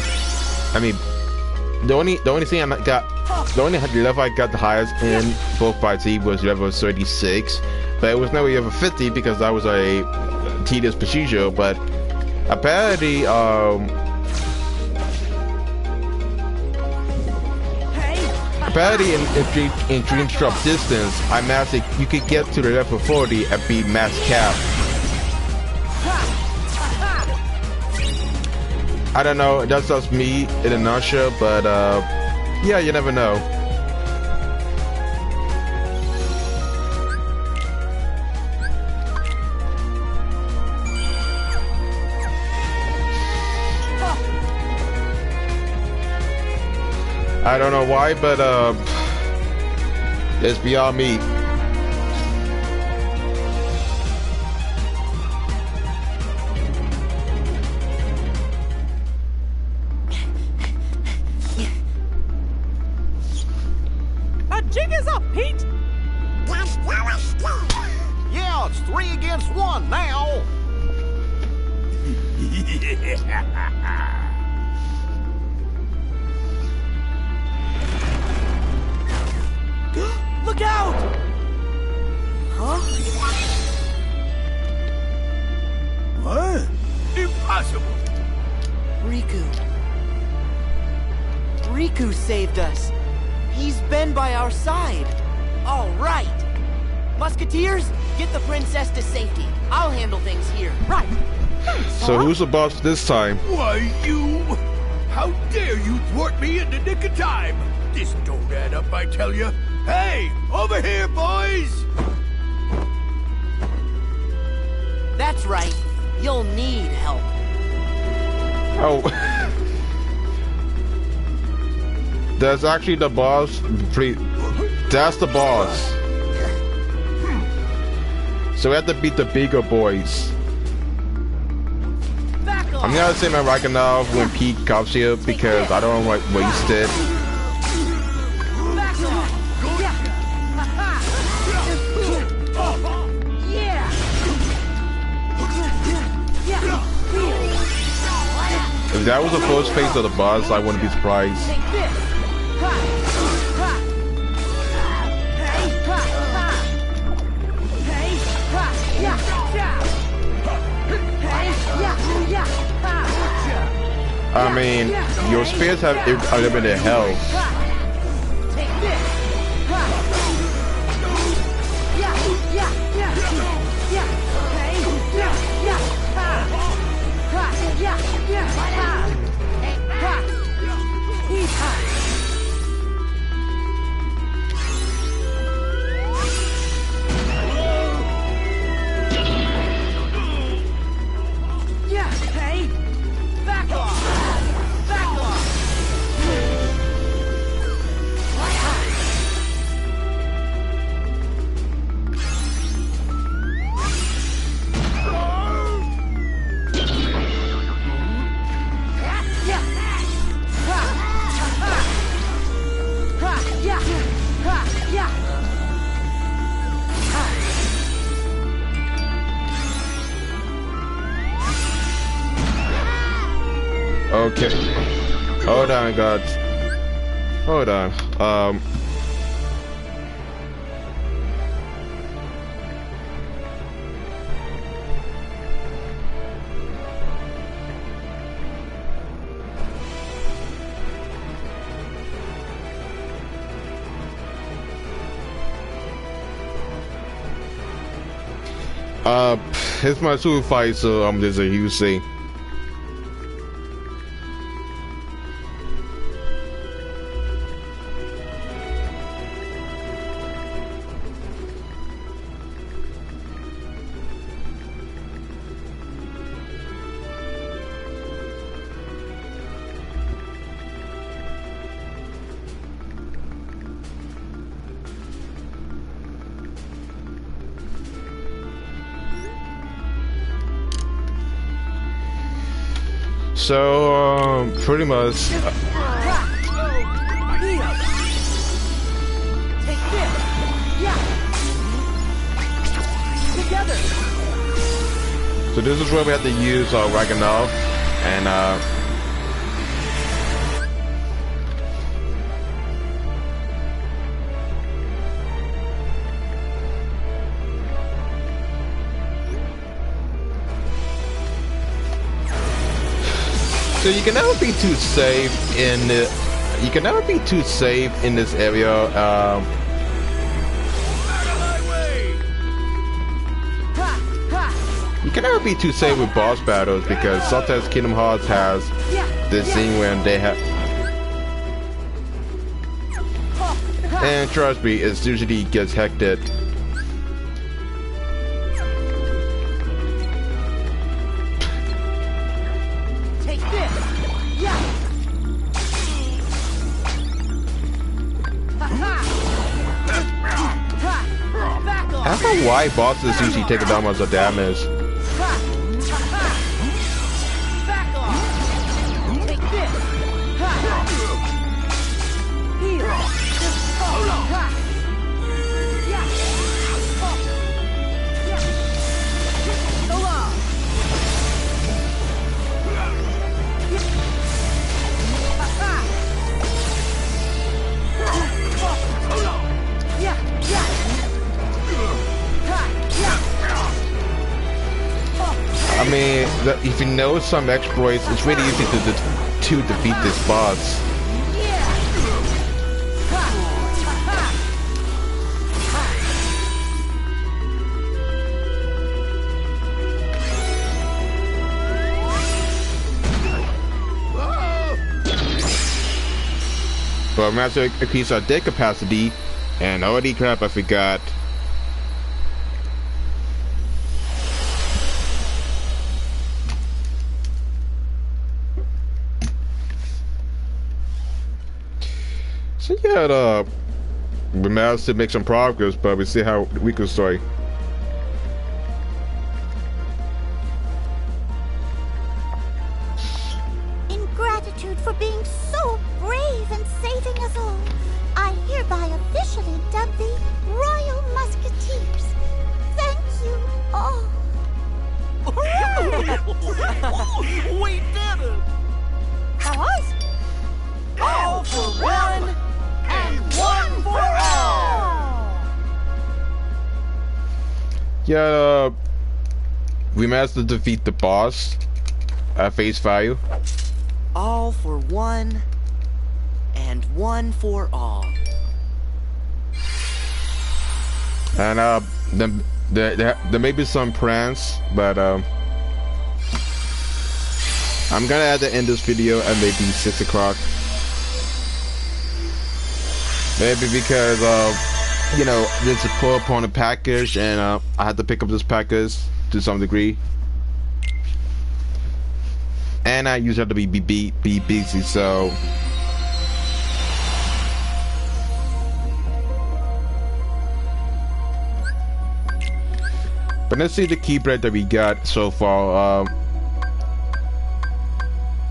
A: I mean, the only level I got the highest in both by Z was level 36, but it was never level 50 because that was a tedious procedure. But apparently, in Dream Drop Distance, I managed you could get to the level 40 and be max cap. I don't know, that's just me in a nutshell, but yeah, you never know. I don't know why, but it's beyond me.
C: A jig is up, Pete!
B: Yeah, it's 3 against 1 now.
G: Look out! Huh?
F: What? Impossible!
D: Riku saved us. He's been by our side.
G: All right. Musketeers, get the princess to safety. I'll handle things here.
C: Right.
A: So who's the boss this time?
F: Why, you... How dare you thwart me in the nick of time? This don't add up, I tell you. Hey, over here, boys!
G: That's right. You'll need help.
A: Oh. That's actually the boss. That's the boss. So we have to beat the bigger boys.
G: Back
A: I'm gonna say my Ragnarok when Pete comes here because I don't want to waste it.
G: Back off. Yeah. Ha-ha. Yeah.
A: If that was the first phase of the boss, I wouldn't be surprised.
G: Take this. Ha. Ha. Hey. Ha. Ha. Hey. Ha. Yeah. Yeah. Hey. Yeah. Yeah. Ha.
A: I mean, your spears have unlimited health.
G: Take this. Ha. Yeah. Yeah. Yeah. Yeah. Hey. Yeah. Yeah. Ha. Ha. Yeah. Yeah. Ha. Ha. He's hot. Yeah, hey! Back off! Back off! Yeah! Ha! Ha! Ha! Yeah! Ha! Yeah!
A: Okay. Hold on, God. Hold on. It's my supervisor, so there's a huge thing. So, pretty much.
G: Take this! Yeah! Together!
A: So this is where we have to use Ragnarok and so you can never be too safe in the, you can never be too safe in this area. You can never be too safe with boss battles because sometimes Kingdom Hearts has this thing when they have, and trust me, it usually gets hectic.
G: Take this! Yeah! Back off!
A: I don't know why bosses usually take that much of damage.
G: Back off! Take this! Heal! Yeah! So long! Yeah! Yeah!
A: I mean, if you know some exploits, it's really easy to defeat this boss. But Master increase our deck capacity, and holy crap, I forgot. So yeah, we managed to make some progress, but we see how we can start.
E: gratitude for being so brave and saving us all, I hereby officially dub thee Royal Musketeers. Thank you all.
B: We did it!
C: Fellas?
G: All for one and one for all.
A: Yeah, we managed to defeat the boss at face value.
D: All for one and one for all.
A: And there may be some plans, but I'm gonna have to end this video at maybe 6 o'clock. Maybe because you know, there's a pull upon a package, and I had to pick up this package to some degree. And I usually have to be busy, so. But let's see the keyblade that we got so far.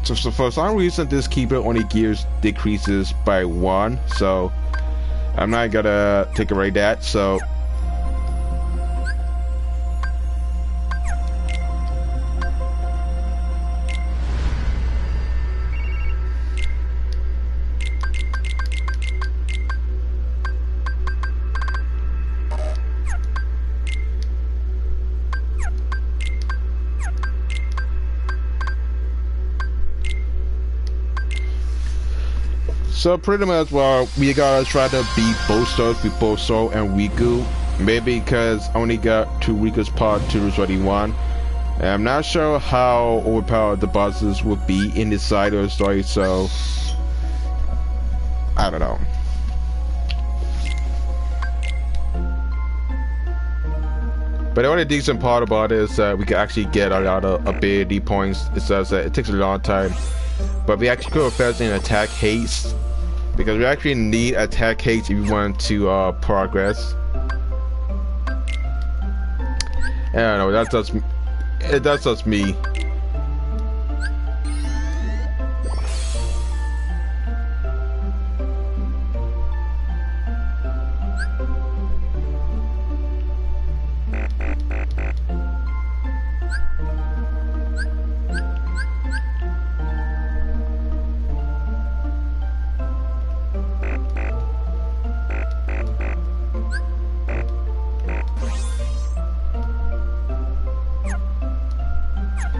A: So for some reason, this keyblade only gears decreases by 1, so I'm not gonna take away that. So. So pretty much, well, we gotta try to beat both stars with both Soul and Riku. Maybe because I only got 2 Riku's part 2 is already 1. And I'm not sure how overpowered the bosses would be in this side of the story, so I don't know. But the only decent part about it is that we can actually get a lot of ability points. It says that it takes a long time, but we actually could invest in attack haste, because we actually need attack haste if we want to progress. I don't know, that's just me.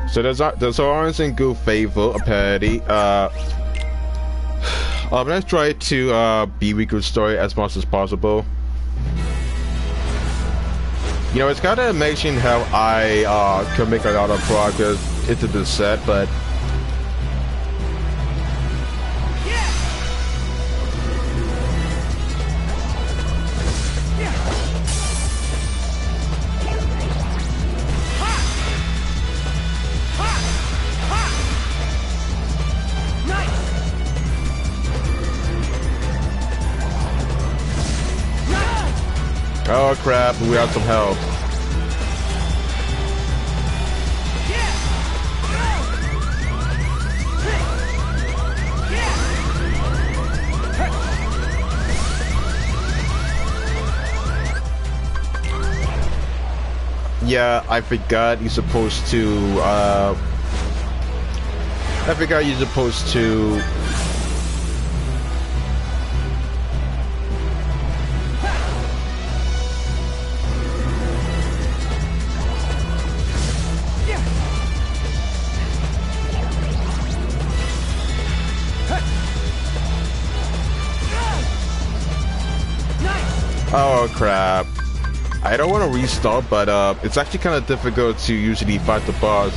A: So there's always in good favor apparently. Let's try to be Riku's story as much as possible. You know, it's kind of amazing how I can make a lot of progress into this set, but oh crap, we have some help. Yeah, I forgot you're supposed to, oh crap. I don't want to restart, but it's actually kind of difficult to usually fight the boss.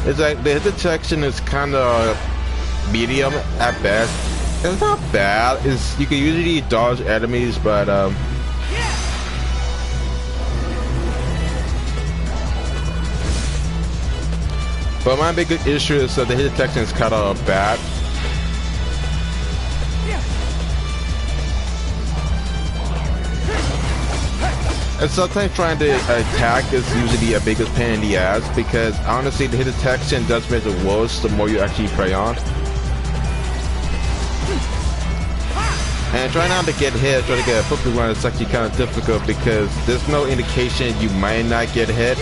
A: It's like the hit detection is kind of medium at best. It's not bad. You can usually dodge enemies, but my biggest issue is that the hit detection is kind of bad. And sometimes trying to attack is usually a biggest pain in the ass, because honestly the hit detection does make it worse the more you actually play on. And try not to get hit, try to get a perfect run, it's actually kind of difficult because there's no indication you might not get hit.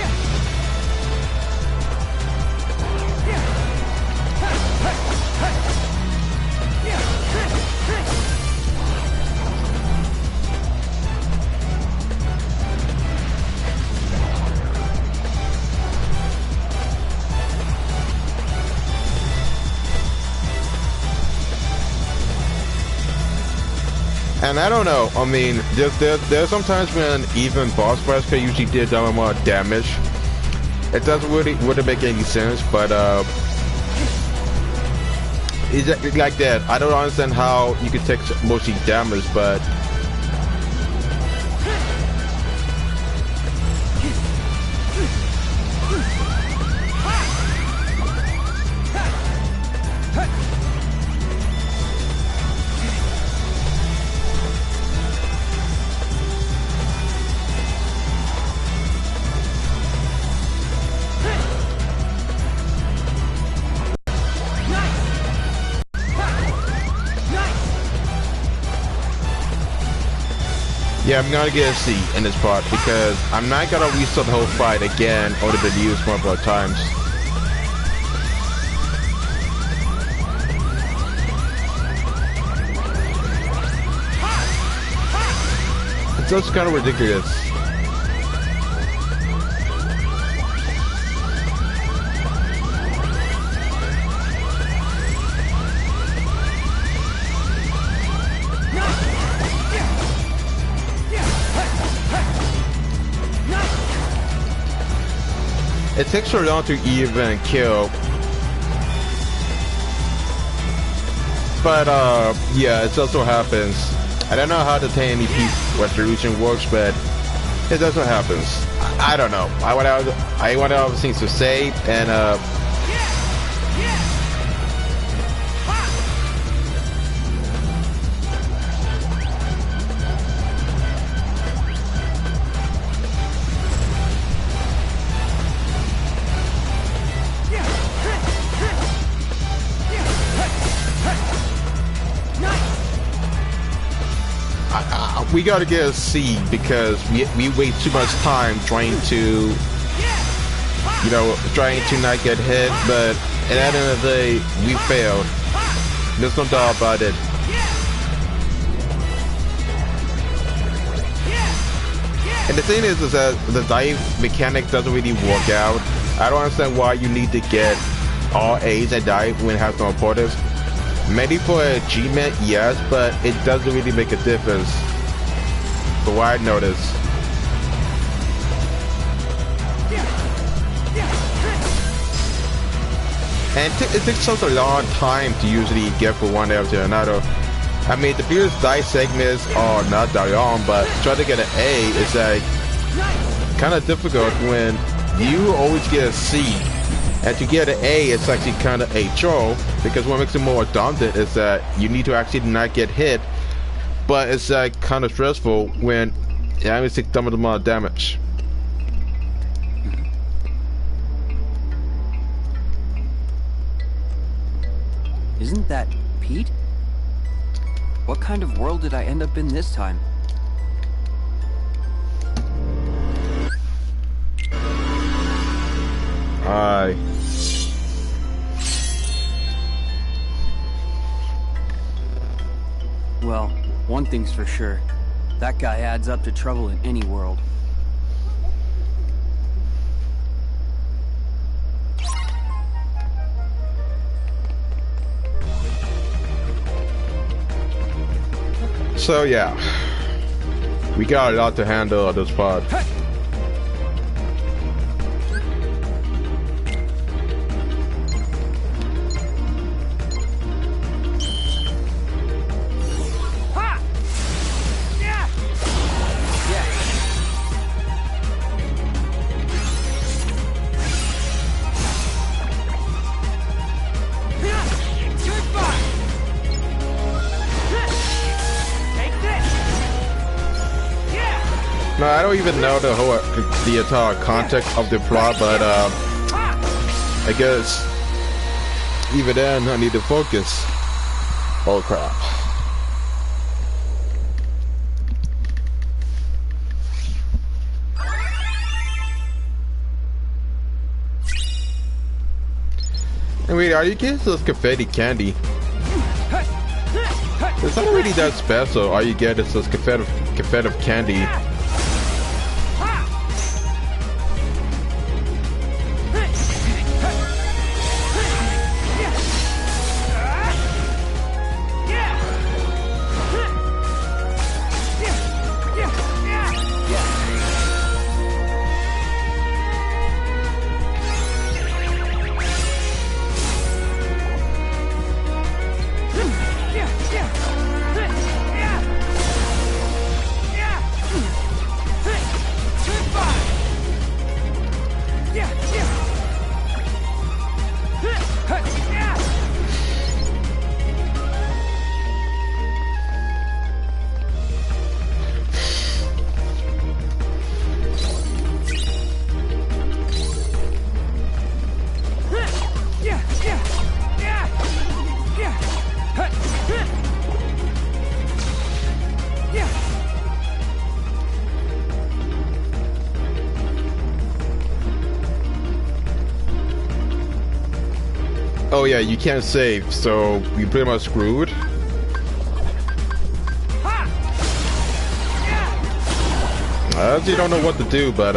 A: And I don't know, I mean, there's sometimes when even boss fights can usually do double more damage. It doesn't wouldn't make any sense, but it's like that. I don't understand how you can take mostly damage, but yeah, I'm gonna get a C in this part because I'm not gonna restart the whole fight again or to be used multiple times. It's just kind of ridiculous. It takes so long to even kill. But yeah, it also happens. I don't know how the 1080p resolution works, but it does what happens. I don't know. I want other things to say, and we gotta get a C because we waste too much time trying to, you know, trying to not get hit, but at the end of the day, we failed. There's no doubt about it. And the thing is that the dive mechanic doesn't really work out. I don't understand why you need to get all A's at dive when it has no importance. Maybe for achievement, yes, but it doesn't really make a difference. But what I noticed. And it takes such a long time to usually get from one area to another. I mean, the previous dice segments are not that long, but trying to get an A is like kind of difficult when you always get a C. And to get an A, it's actually kind of a chore, because what makes it more daunting is that you need to actually not get hit. But it's kind of stressful when you only take double the amount of damage.
H: Isn't that Pete? What kind of world did I end up in this time?
A: Aye.
H: Well, one thing's for sure. That guy adds up to trouble in any world.
A: So yeah, we got a lot to handle on this part. No, I don't even know the entire context of the plot, but I guess even then I need to focus. Oh crap. Wait, are you getting those confetti candy? It's not really that special. All you get is this confetti candy. Oh yeah, you can't save, so you pretty much screwed. I actually don't know what to do, but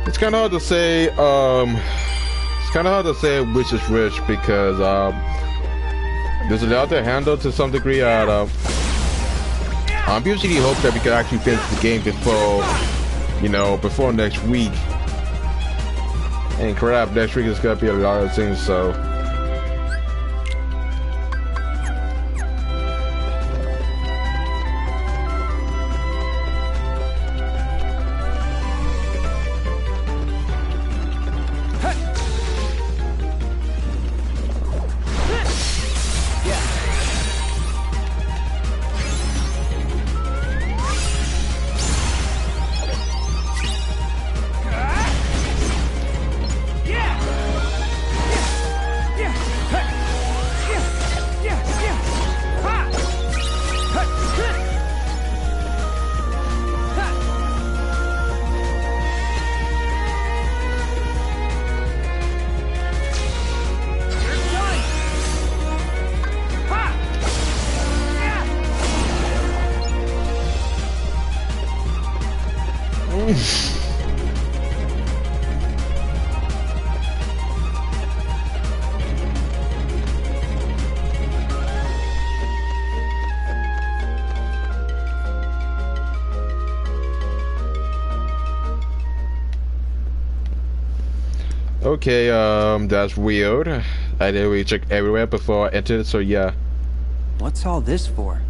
A: it's kind of hard to say. It's kind of hard to say which is which because there's a lot to handle to some degree. I'm usually hope that we can actually finish the game before, you know, before next week. And crap, next week is gonna be a lot of things. So. Okay, that's weird. I didn't really check everywhere before I entered, so yeah.
H: What's all this for?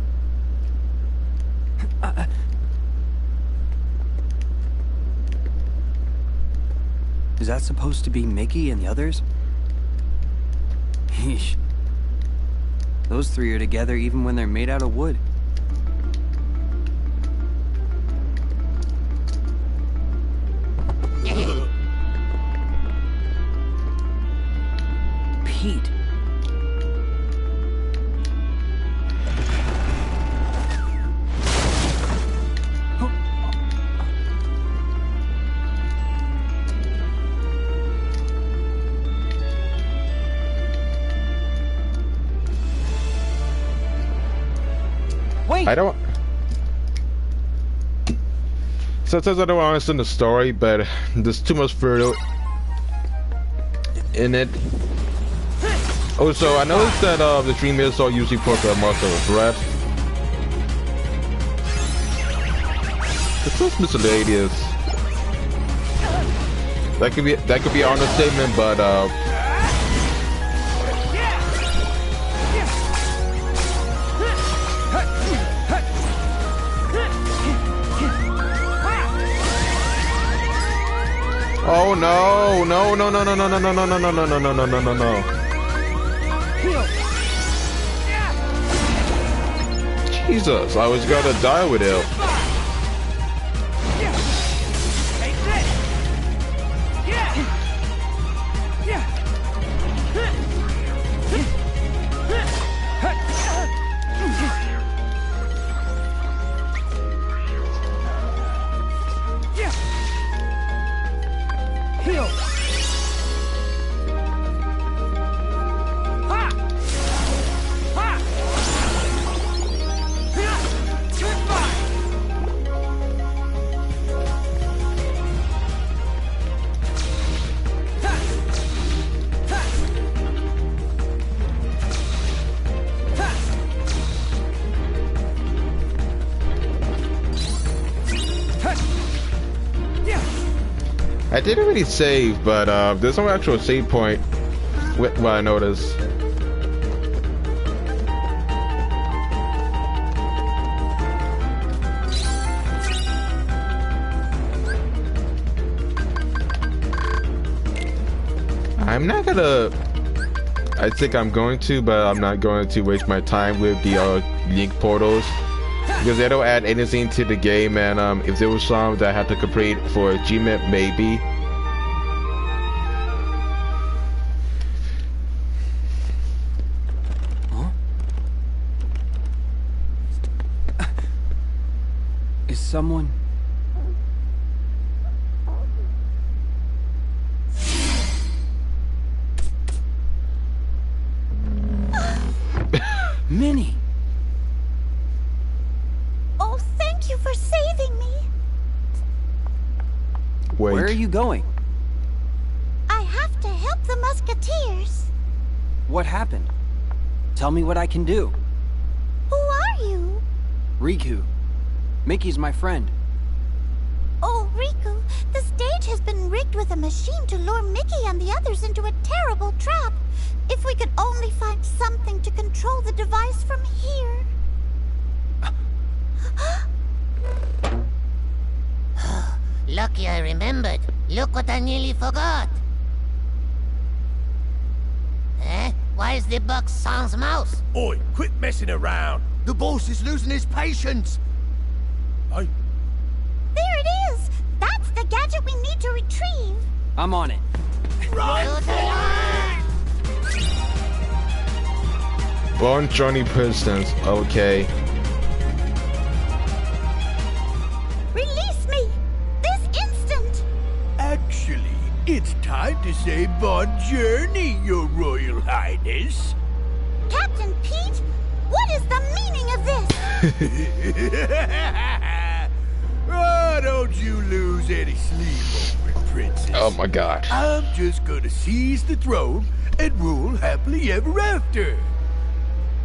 H: Is that supposed to be Mickey and the others? Yeesh. Those three are together even when they're made out of wood. Pete.
A: I don't. Sometimes I don't understand the story, but there's too much further in it. Also, I noticed that the dream is all usually put the muscle of breath. This is miscellaneous. That could be an understatement, but oh no, no, no, no, no, no, no, no, no, no, no, no, no, no, no, no, no. Jesus, I was gonna die with it. I didn't really save, but there's no actual save point with what I noticed. I'm not gonna... I think I'm going to, but I'm not going to waste my time with the link portals. Because they don't add anything to the game, and if there was some that I had to complete for achievement, maybe.
H: Huh? Is someone... Minnie!
A: Wait.
H: Where are you going?
E: I have to help the Musketeers.
H: What happened? Tell me what I can do.
E: Who are you?
H: Riku. Mickey's my friend.
E: Oh, Riku, the stage has been rigged with a machine to lure Mickey and the others into a terrible trap. If we could only find something to control the device from here.
I: Lucky I remembered. Look what I nearly forgot. Eh? Where's the box sans mouse?
F: Oi, quit messing around. The boss is losing his patience.
E: There it is! That's the gadget we need to retrieve.
H: I'm on it.
A: Bone Johnny Pistons, okay.
E: Release me! This instant!
F: Actually, it's time to say bon journey, your royal highness.
E: Captain Pete, what is the meaning of this?
F: Oh, don't you lose any sleep over it, princess.
A: Oh my god.
F: I'm just gonna seize the throne and rule happily ever after.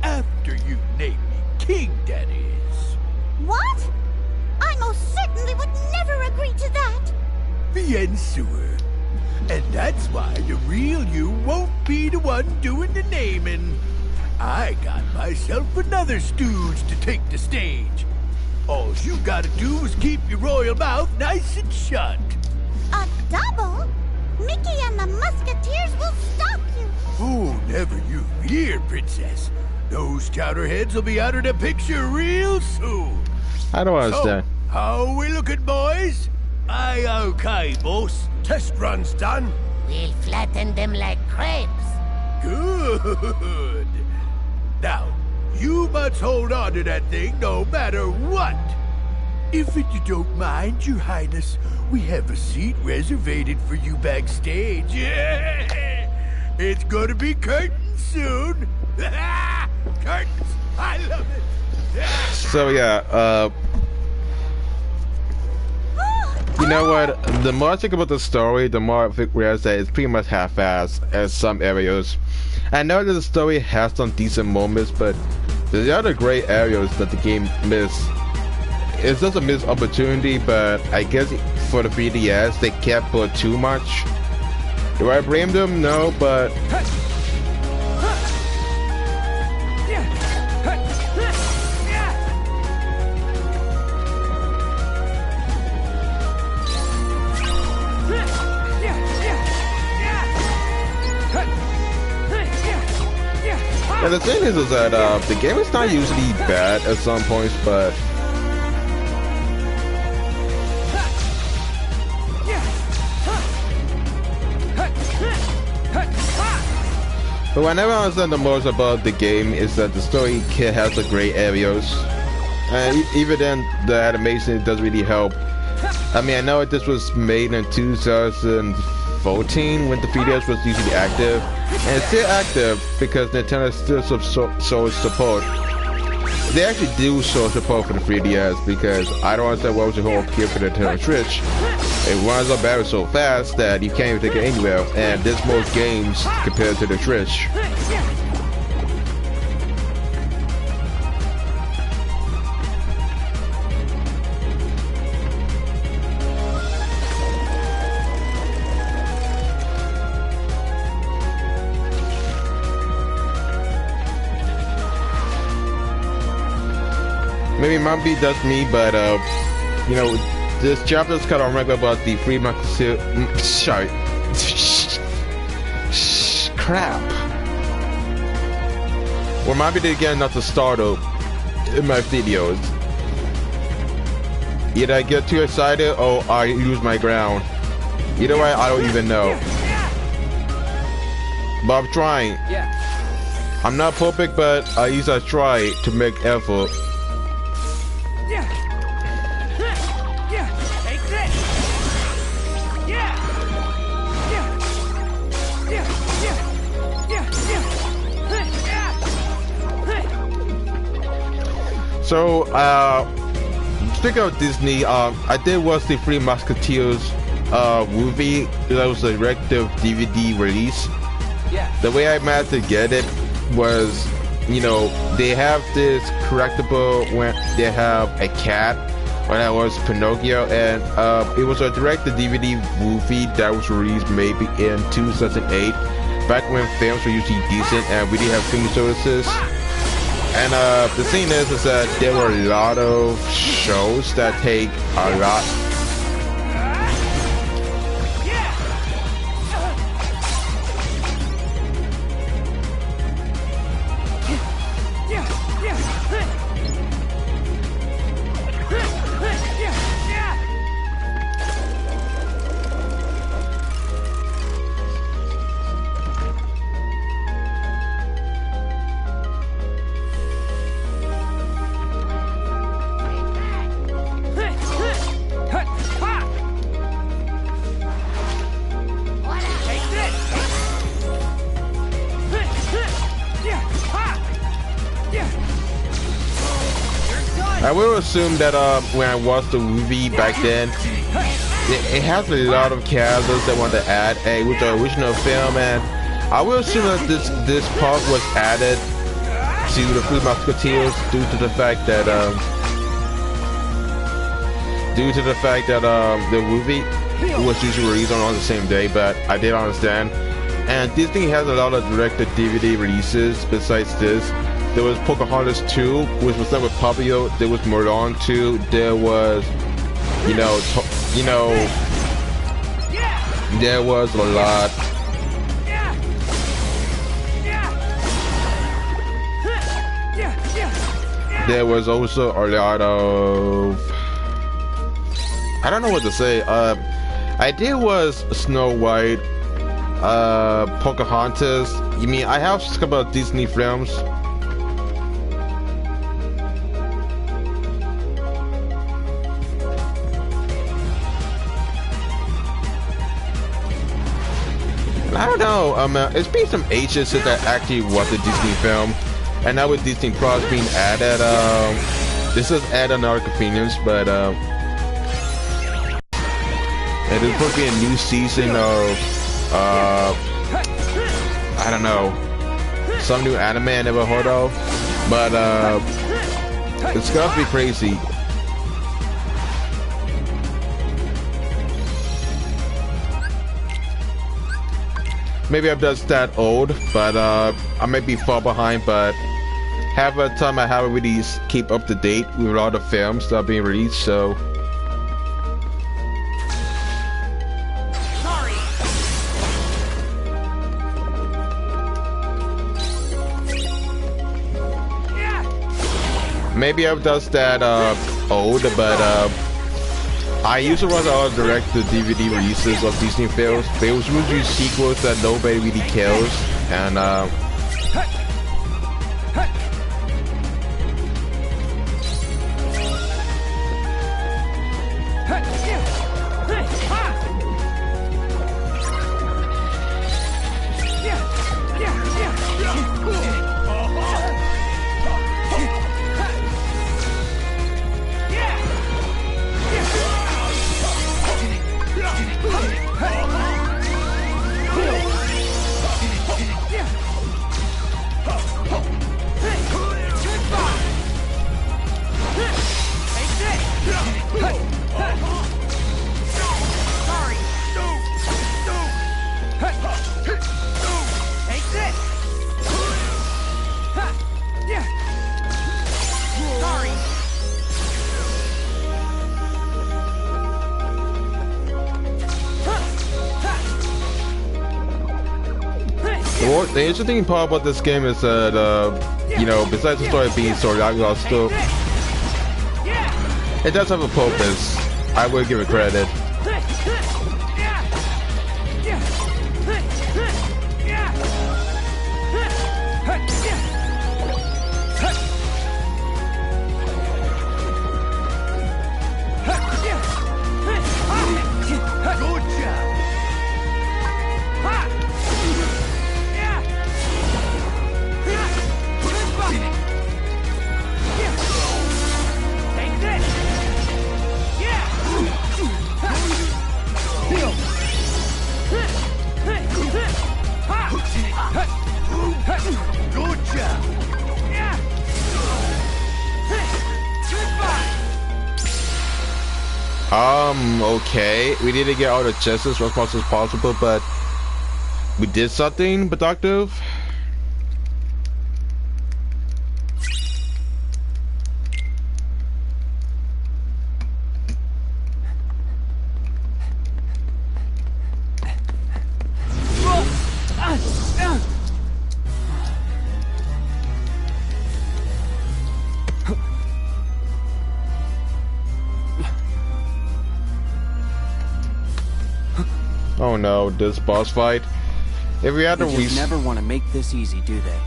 F: After you name me king, that is.
E: What? I most certainly would never agree to that.
F: Bien sûr. And that's why the real you won't be the one doing the naming. I got myself another stooge to take the stage. All you gotta do is keep your royal mouth nice and shut.
E: A double? Mickey and the Musketeers will stop you.
F: Oh, never you fear, princess. Those chowderheads will be out of the picture real soon.
A: I don't understand.
F: So, how we looking, boys? Aye, okay, boss. Test run's done.
I: We'll flatten them like crepes.
F: Good. Now, you must hold on to that thing no matter what. If you don't mind, your highness, we have a seat reserved for you backstage. It's gonna be curtains soon. Curtains, I love it.
A: So yeah, you know what? The more I think about the story, the more I realize that it's pretty much half-assed in some areas. I know that the story has some decent moments, but there's other great areas that the game missed. it's just a missed opportunity, but I guess for the 3DS they can't put too much. Do I blame them? No, but and the thing is that the game is not usually bad at some points, but what I never understand the most about the game is that the story has the gray areas, and even then the animation doesn't really help. I mean, I know this was made in 2014 when the 3DS was usually active, and it's still active because Nintendo still shows support. They actually do show support for the 3DS because I don't understand what was the whole appeal for the Nintendo Switch. It runs up battery so fast that you can't even take it anywhere, and there's most games compared to the Switch. Maybe it might be just me, but you know, this chapter is kind of remember about the free market. Sorry, crap. Remind me again not to startle in my videos. Either I get too excited or I lose my ground. Either way, I don't even know. But I'm trying. I'm not perfect, but at least I try to make effort. So, speaking of Disney, I did watch the Three Musketeers movie. That was a directive DVD release. The way I managed to get it was, you know, they have this collectible when they have a cat, when that was Pinocchio, and it was a direct-to-DVD movie that was released maybe in 2008, back when films were usually decent and we didn't have streaming services. And the thing is that there were a lot of shows that take a lot. I will assume that when I watched the movie back then, it has a lot of characters that want to add with the original film, and I will assume that this part was added to the Three Musketeers due to the fact that the movie was usually released on the same day, but I did understand. And Disney has a lot of directed-DVD releases besides this. There was Pocahontas 2, which was done with Papio. There was Mulan 2. There was, there was a lot. There was also a lot of, I don't know what to say. I did was Snow White, Pocahontas. You mean I have a couple of Disney films. I don't know, it's been some ages since I actually watched a Disney film, and now with Disney Plus being added, this is added another convenience, but it is supposed to be a new season of, I don't know, some new anime I never heard of, but it's gonna be crazy. Maybe I'm just that old, but I might be far behind, but half the time I haven't really keep up to date with all the films that are being released, so.
G: Sorry.
A: Maybe I'm just that old, but I used to watch all direct to DVD releases of Disney films. There was usually sequels that nobody really cares, and the interesting part about this game is that, you know, besides the story being story, I still, it does have a purpose. I will give it credit. Okay, we need to get all the chests as fast as possible, but we did something productive. Oh no, this boss fight. If we had to
H: They just never want to make this easy, do they?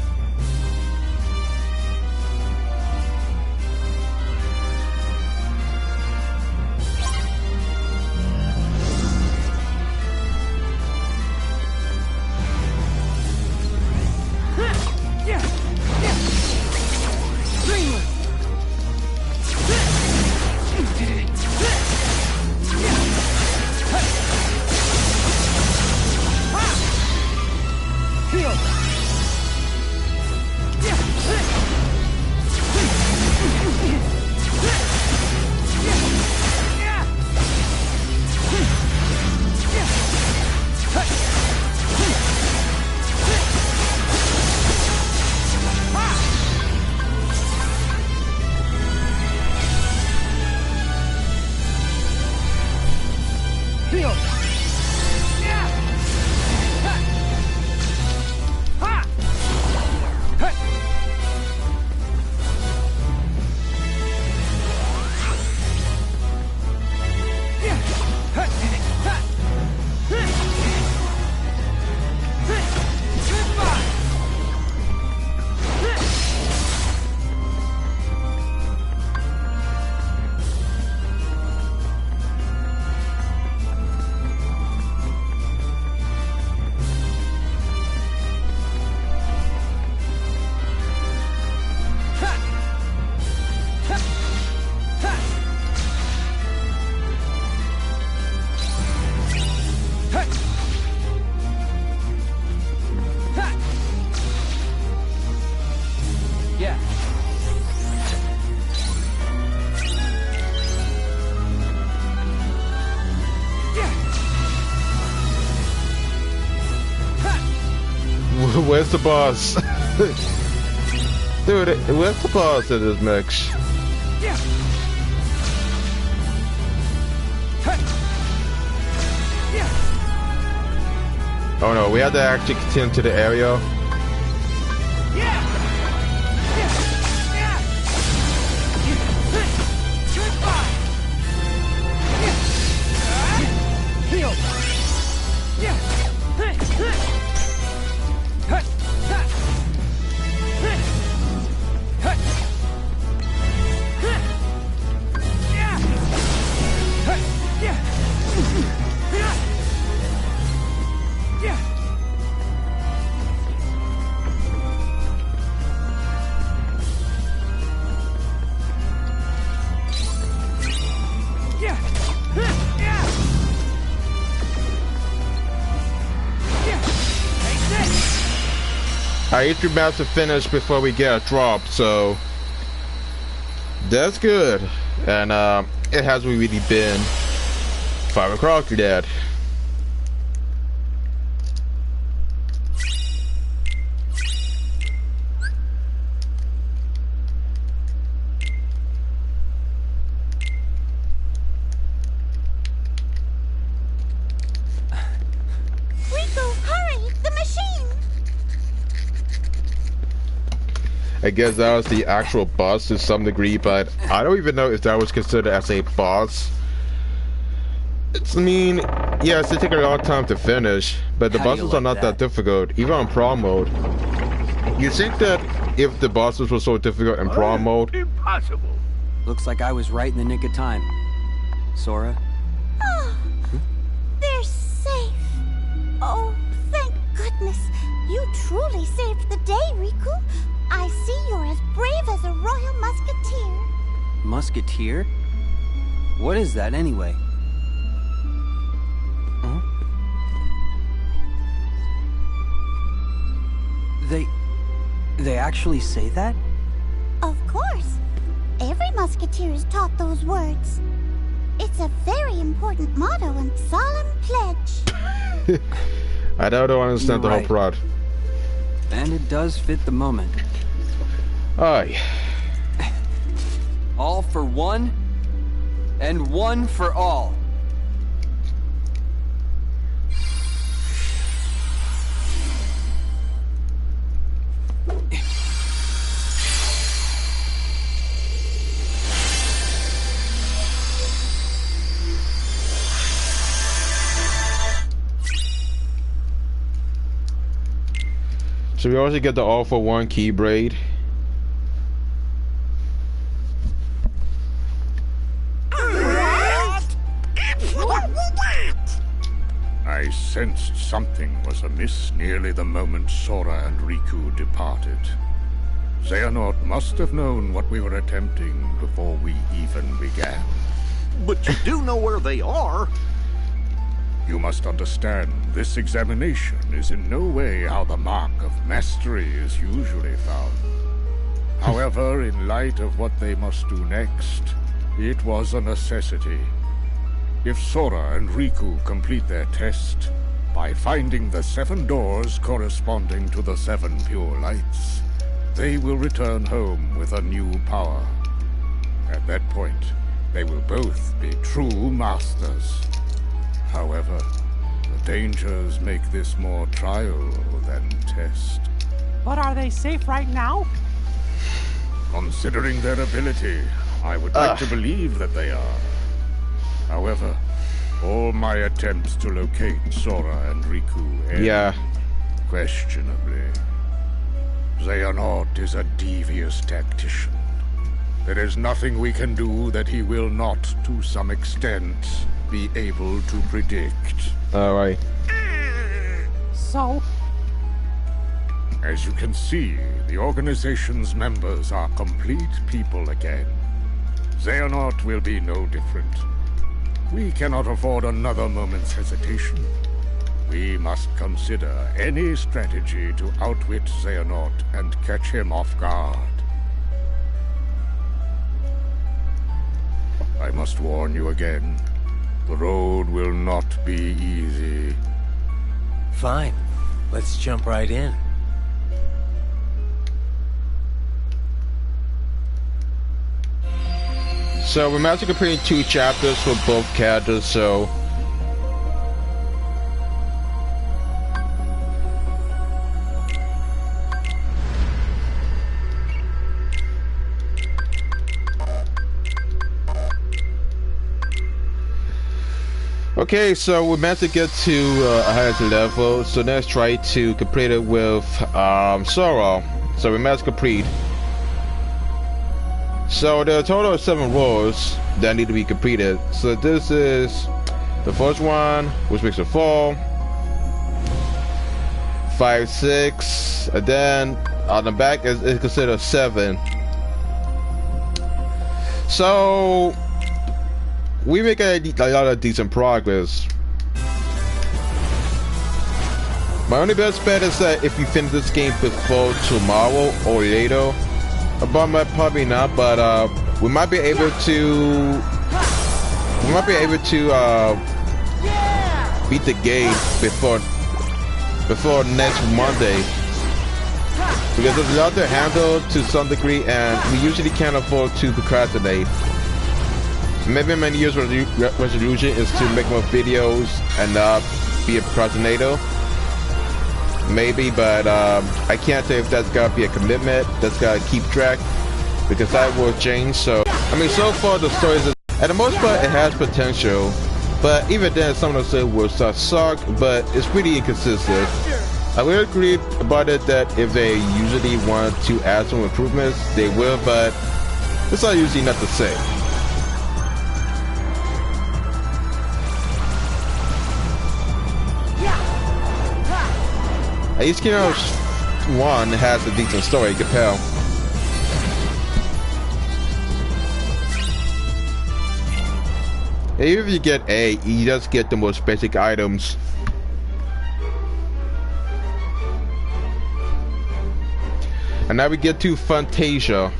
A: Dude, where's the boss? Dude, where's the boss in this mix?
G: Yeah. Yeah.
A: Oh no, we have to actually continue to the area.
G: Yeah. Yeah. Yeah. Goodbye. Yeah. Heal. Yeah.
A: I hit your mouth to finish before we get dropped, so that's good. And it hasn't really been 5 o'clock yet. I guess that was the actual boss to some degree, but I don't even know if that was considered as a boss. I mean, yes, it takes a long time to finish, but the bosses are not that difficult, even on Prom mode. You think that if the bosses were so difficult in Prom mode?
F: Impossible.
H: Looks like I was right in the nick of time. Sora?
E: Oh, they're safe. Oh, thank goodness. You truly saved the day, Riku. I see you're as brave as a royal musketeer.
H: Musketeer? What is that anyway? Huh? They actually say that?
E: Of course. Every musketeer is taught those words. It's a very important motto and solemn pledge.
A: I don't understand the whole plot.
H: And it does fit the moment.
A: Aye.
H: All for one, and one for all.
A: So we also get the all for one Keyblade.
F: I sensed something was amiss nearly the moment Sora and Riku departed. Xehanort must have known what we were attempting before we even began.
B: But you do know where they are.
F: You must understand, this examination is in no way how the mark of mastery is usually found. However, in light of what they must do next, it was a necessity. If Sora and Riku complete their test by finding the 7 doors corresponding to the 7 pure lights, they will return home with a new power. At that point, they will both be true masters. However, the dangers make this more trial than test.
C: But are they safe right now?
F: Considering their ability, I would like to believe that they are. However, all my attempts to locate Sora and Riku end questionably. Xehanort is a devious tactician. There is nothing we can do that he will not, to some extent, be able to predict.
A: Alright.
C: So?
F: As you can see, the organization's members are complete people again. Xehanort will be no different. We cannot afford another moment's hesitation. We must consider any strategy to outwit Xehanort and catch him off guard. I must warn you again. The road will not be easy.
J: Fine. Let's jump right in.
A: So we managed to complete 2 chapters for both characters, so okay, so we managed to get to a higher level, so let's try to complete it with Sora. So we managed to complete. So there are a total of 7 roles that need to be completed. So this is the first one, which makes it 4, 5, 6, and then on the back is considered 7. So we make a lot of decent progress. My only best bet is that if you finish this game before tomorrow or later, but probably not. But we might be able to. Beat the game before next Monday, because there's a lot to handle to some degree, and we usually can't afford to procrastinate. Maybe my New Year's resolution is to make more videos and not be a procrastinator. Maybe, but I can't say if that's gotta be a commitment. That's gotta keep track, because that will change. So I mean, so far the story is, at the most part, it has potential, but even then, some of the will start suck. But it's pretty inconsistent. I will agree about it that if they usually want to add some improvements, they will, but it's not usually not the same. At least Kingdom 1 has a decent story, you can tell. Even if you get A, you just get the most basic items. And now we get to Fantasia.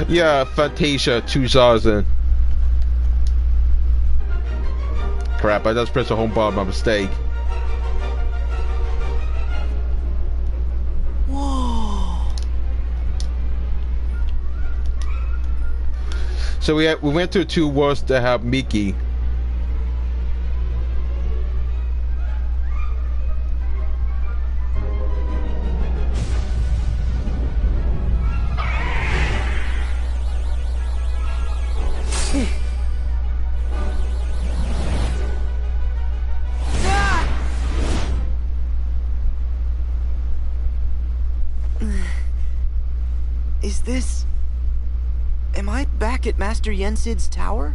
A: Yeah, Fantasia 2000. Crap, I just pressed the home button by mistake.
D: Whoa.
A: So we went to 2 worlds that have Mickey.
D: Is this... Am I back at Master Yensid's tower?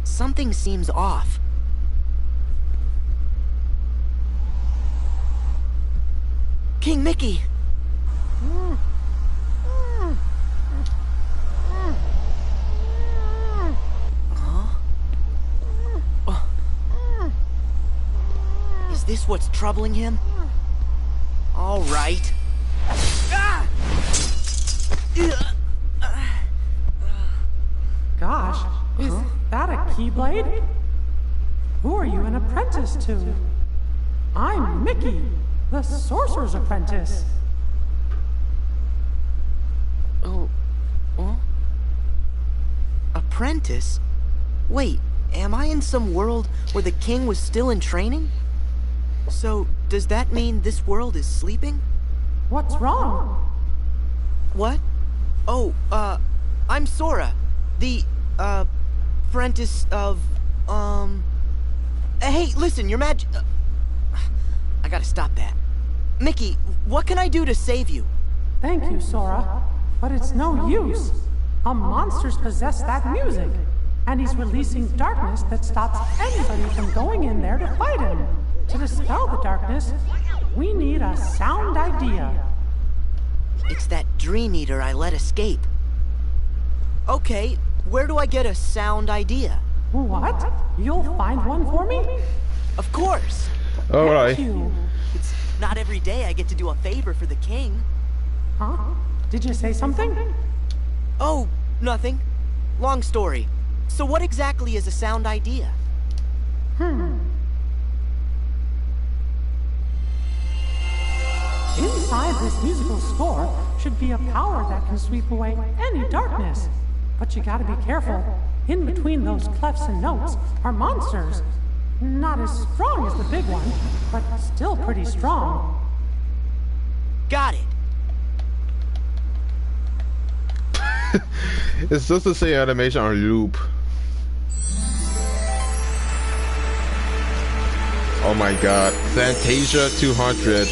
D: Something seems off. King Mickey! Huh? Is this what's troubling him? All right.
C: Gosh, is that a Keyblade? Who are you an apprentice to? I'm Mickey, the Sorcerer's Apprentice.
D: Oh, huh? Apprentice? Wait, am I in some world where the king was still in training? So, does that mean this world is sleeping?
C: What's wrong?
D: What? Oh, I'm Sora, the, apprentice of, Hey, listen, your I gotta stop that. Mickey, what can I do to save you?
C: Thank you, Sora, but it's no use. A monster's possessed that music, and he's releasing darkness that stops anybody from going in there to fight him. To dispel the darkness, we need a sound idea.
D: It's that Dream Eater I let escape. Okay, where do I get a sound idea?
C: What? You'll find one for me?
D: Of course.
A: All right.
C: Thank you.
D: It's not every day I get to do a favor for the king.
C: Huh? Did you say something?
D: Oh, nothing. Long story. So what exactly is a sound idea?
C: inside this musical score should be a power that can sweep away any darkness. But you gotta be careful. In between those clefs and notes are monsters. Not as strong as the big one, but still pretty strong.
D: Got it.
A: It's just the same animation on loop. Oh my god, Fantasia 200.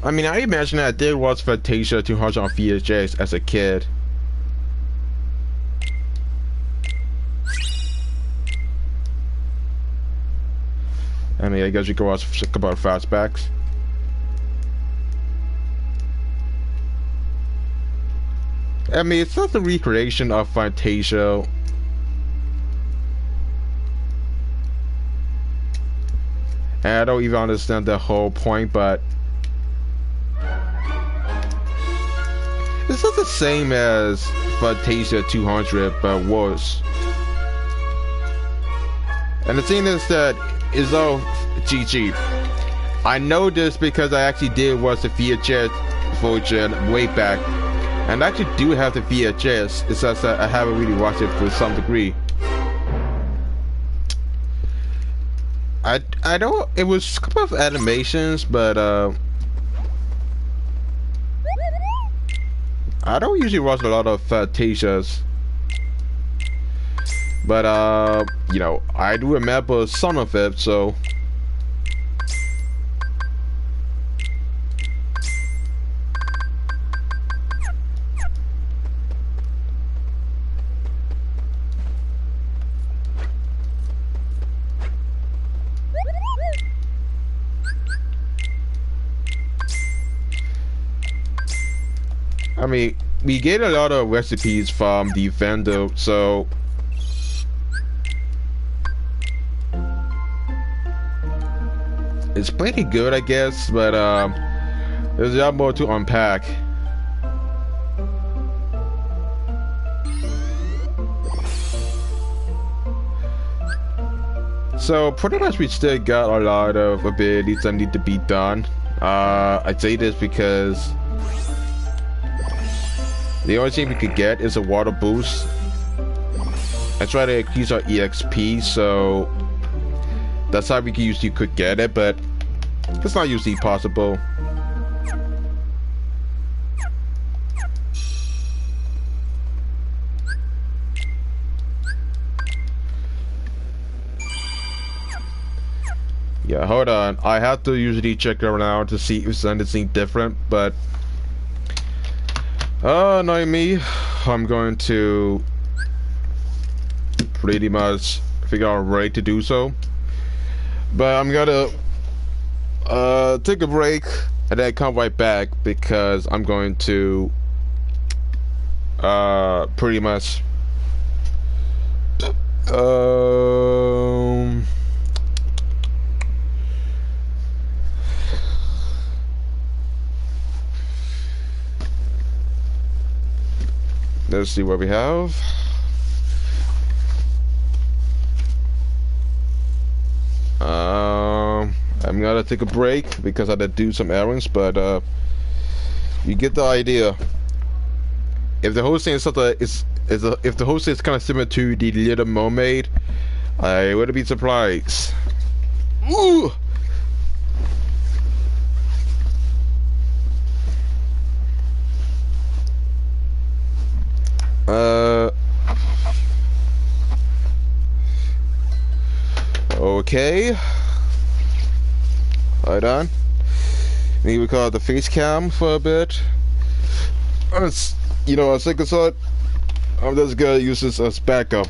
A: I mean, I imagine I did watch Fantasia 200 on VHS as a kid. I mean, I guess you can watch about fastbacks. I mean, it's not the recreation of Fantasia. And I don't even understand the whole point, but it's not the same as Fantasia 200, but worse. And the thing is that it's all GG. I know this because I actually did watch the VHS version way back. And I actually do have the VHS, it's just that I haven't really watched it to some degree. I know it was a couple of animations, but I don't usually watch a lot of Fantasias. But you know, I do remember some of it, so I mean, we get a lot of recipes from the vendor, so it's pretty good, I guess, but there's a lot more to unpack. So pretty much we still got a lot of abilities that need to be done. I say this because the only thing we could get is a water boost. I try to increase our EXP, so that's how we usually could get it, but it's not usually possible. Yeah, hold on. I have to usually check around to see if there's anything different, but knowing me, I'm going to pretty much figure out a way to do so. But I'm gonna take a break and then come right back because I'm going to pretty much let's see what we have. I'm gonna take a break because I had to do some errands, but you get the idea. If the whole thing is if the whole thing is kind of similar to the Little Mermaid, I wouldn't be surprised. Ooh! Okay. Hold on. Maybe we call it the face cam for a bit. You know, I think it's what I'm just gonna use this as backup.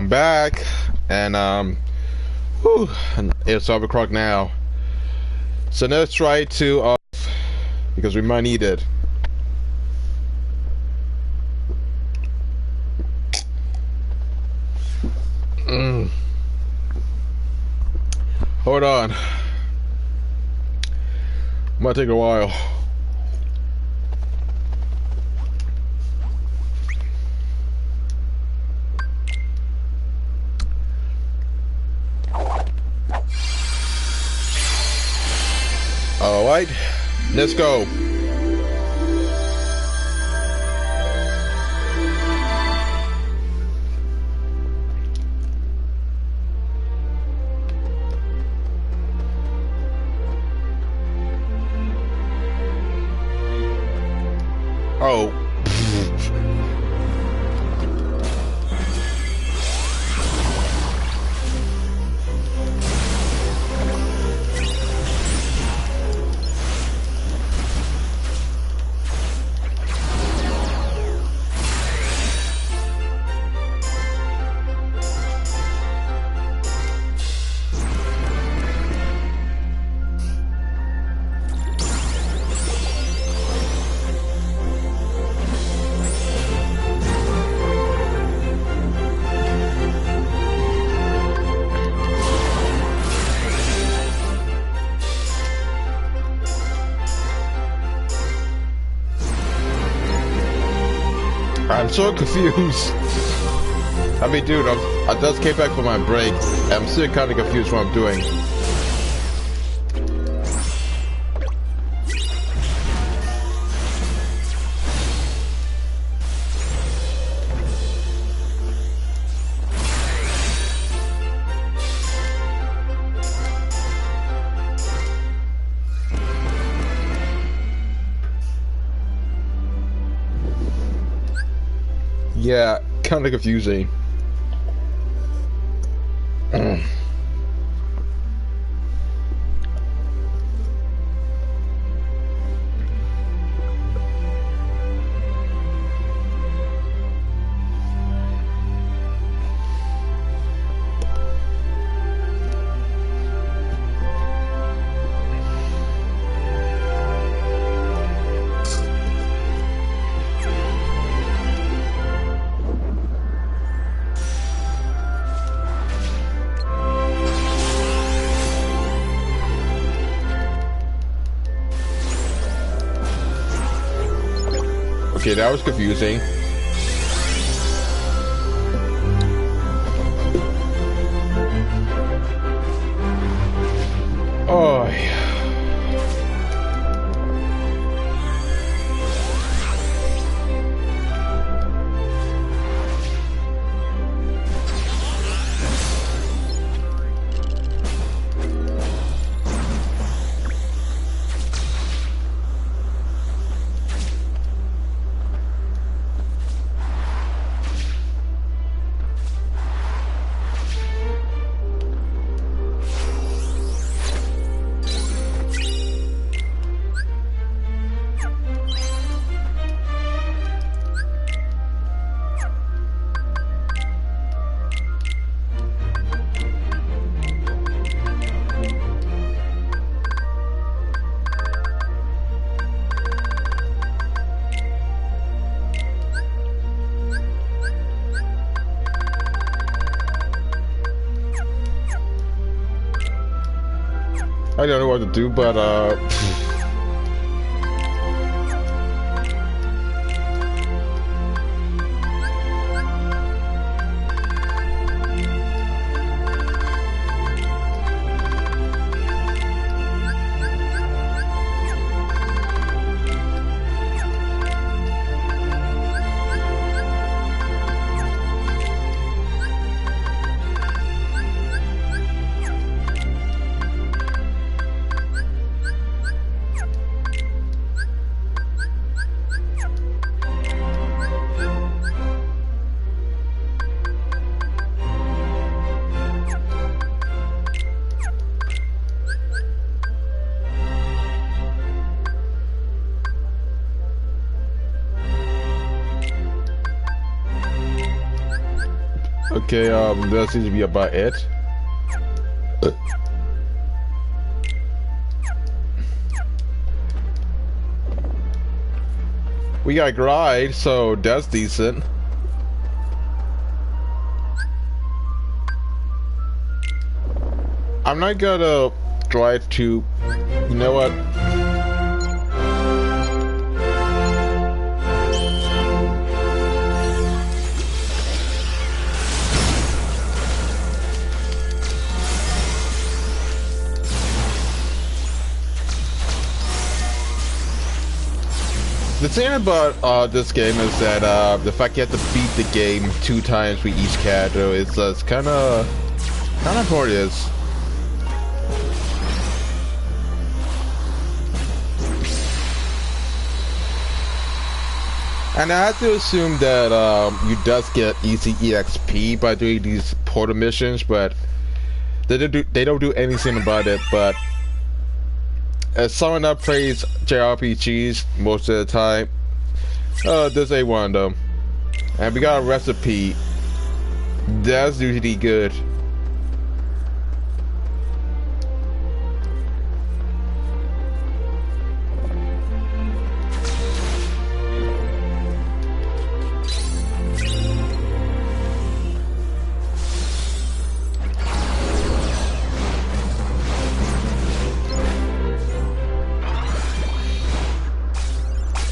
A: I'm back, and whew, it's 12 o'clock now. So let's try to because we might need it. Hold on. Might take a while. All right, let's go. Oh. I'm so confused. I mean, dude, I just came back from my break. I'm still kind of confused what I'm doing. Yeah, kind of confusing. Okay, that was confusing. Oh, yeah. I don't know what to do, but Okay, that seems to be about it. We got Glide, so that's decent. I'm not gonna drive to, you know what? The thing about this game is that the fact you have to beat the game 2 times for each character is kind of pointless. And I have to assume that you does get easy EXP by doing these portal missions, but they don't do anything about it. But as someone that plays JRPGs most of the time, this ain't one of them. And we got a recipe that's usually good.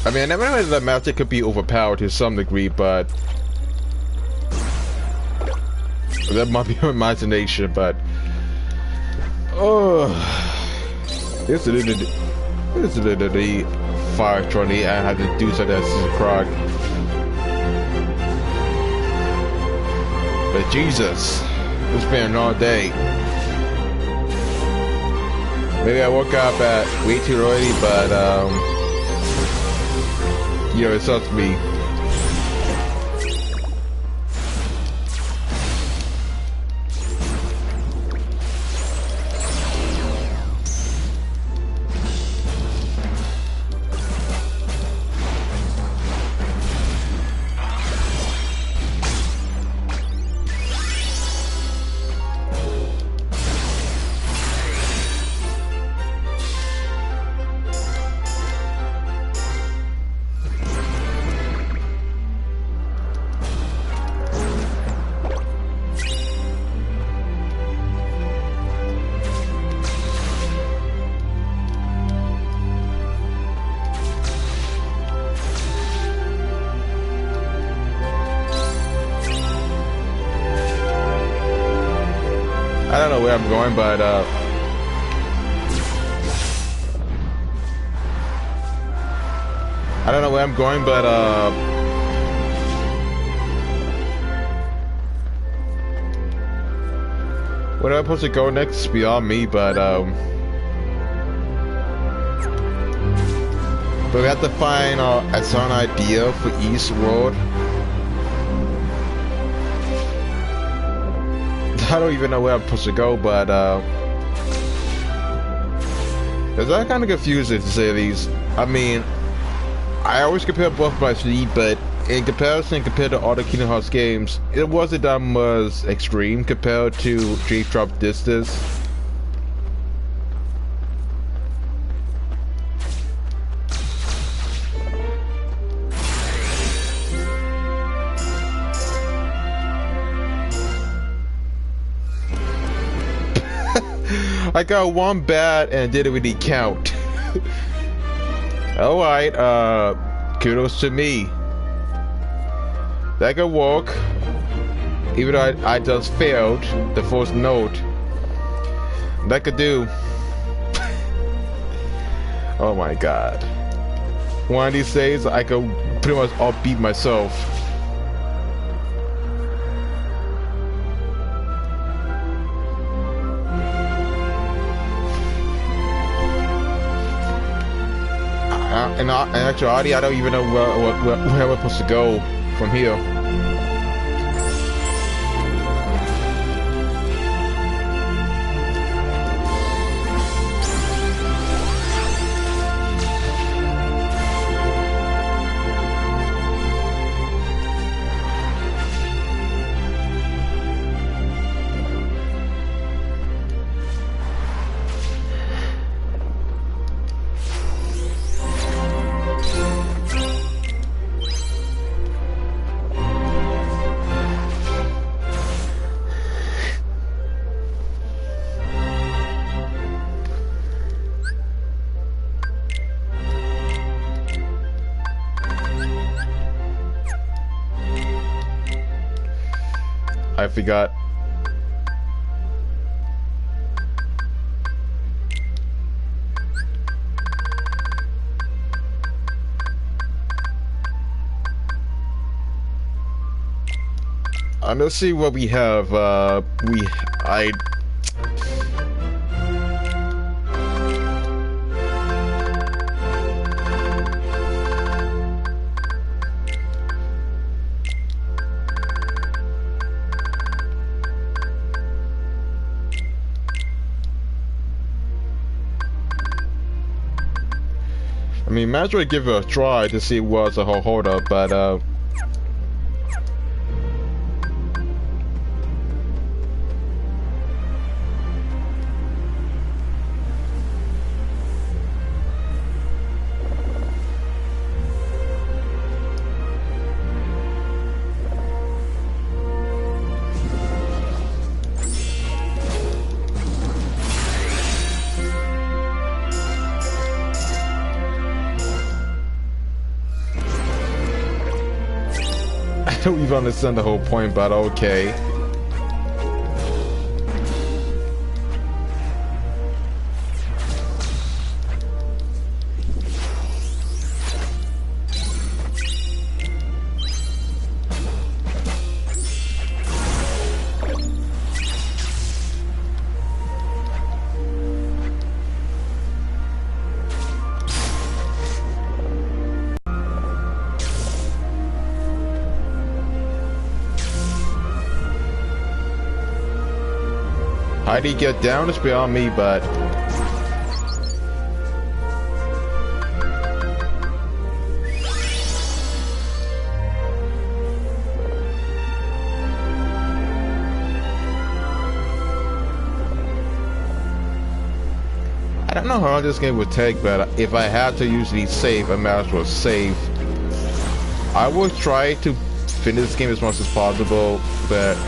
A: I mean, I never know that magic could be overpowered to some degree, but that might be imagination. But oh, this is the fire trolley. I had to do something as Prague. But Jesus, it's been all day. Maybe I woke up at way too early, but you know, it's up to me. I don't know where I'm going, but I don't know where I'm going, but where am I supposed to go next is beyond me, but we have to find a certain idea for East Road. I don't even know where I'm supposed to go, but it's all kind of confusing to say the least. I mean, I always compare both my speed, but in comparison, compared to other Kingdom Hearts games, it wasn't that much extreme compared to Dream Drop Distance. I got one bad and didn't really count. Alright, kudos to me. That could work. Even though I just failed the first note. That could do. Oh my god. One of these days I could pretty much outbeat myself. In actuality, I don't even know where we're supposed to go from here. I forgot. Let's see what we have. I mean, might as well give it a try to see what's a whole hold up, but I don't even understand the whole point, but okay. How do you get down? It's beyond me, but I don't know how long this game would take, but if I had to usually save, I might as well save. I will try to finish this game as much as possible, but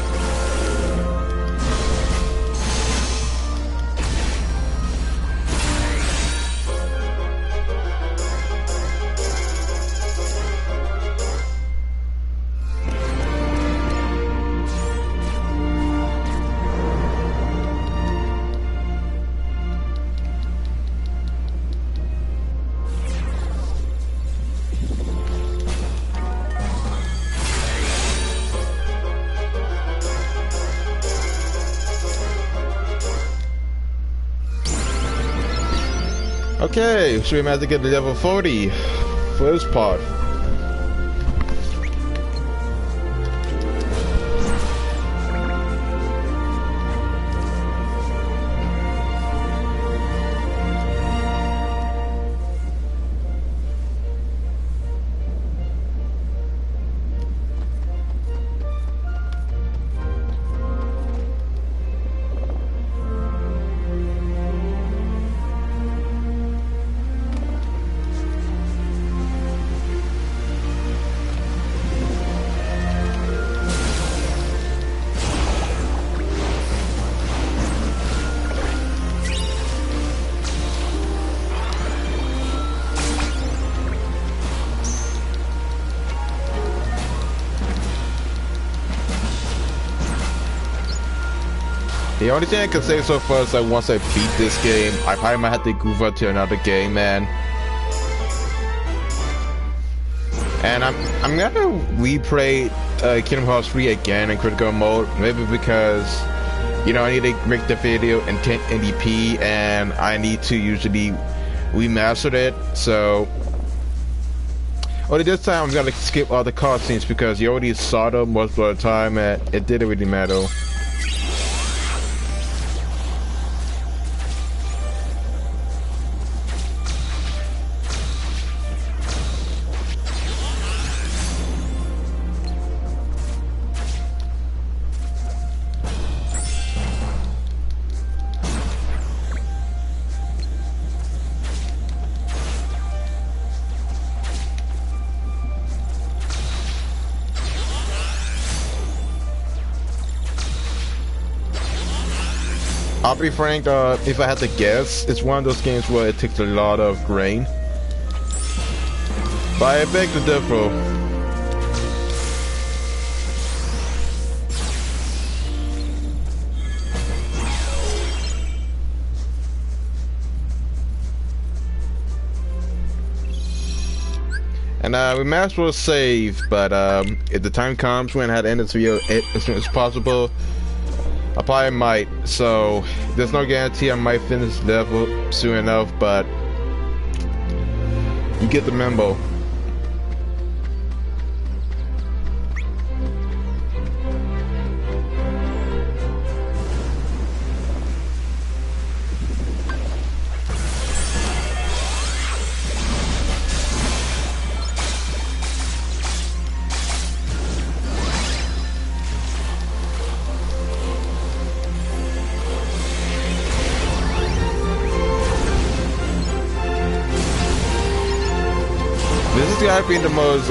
A: okay, so we might have to get to level 40 for this part. The only thing I can say so far is that once I beat this game, I probably might have to goof up to another game, man. And I'm gonna replay Kingdom Hearts 3 again in critical mode, maybe because, you know, I need to make the video in 1080p and I need to usually remaster it, so only this time I'm gonna skip all the cutscenes because you already saw them most of the time and it didn't really matter. I'll be frank, if I had to guess, it's one of those games where it takes a lot of grain. But I beg to differ. And we might as well save, but if the time comes when I had to end this video as soon as possible, I probably might. So there's no guarantee I might finish the level soon enough, but you get the memo. This is gotta be the most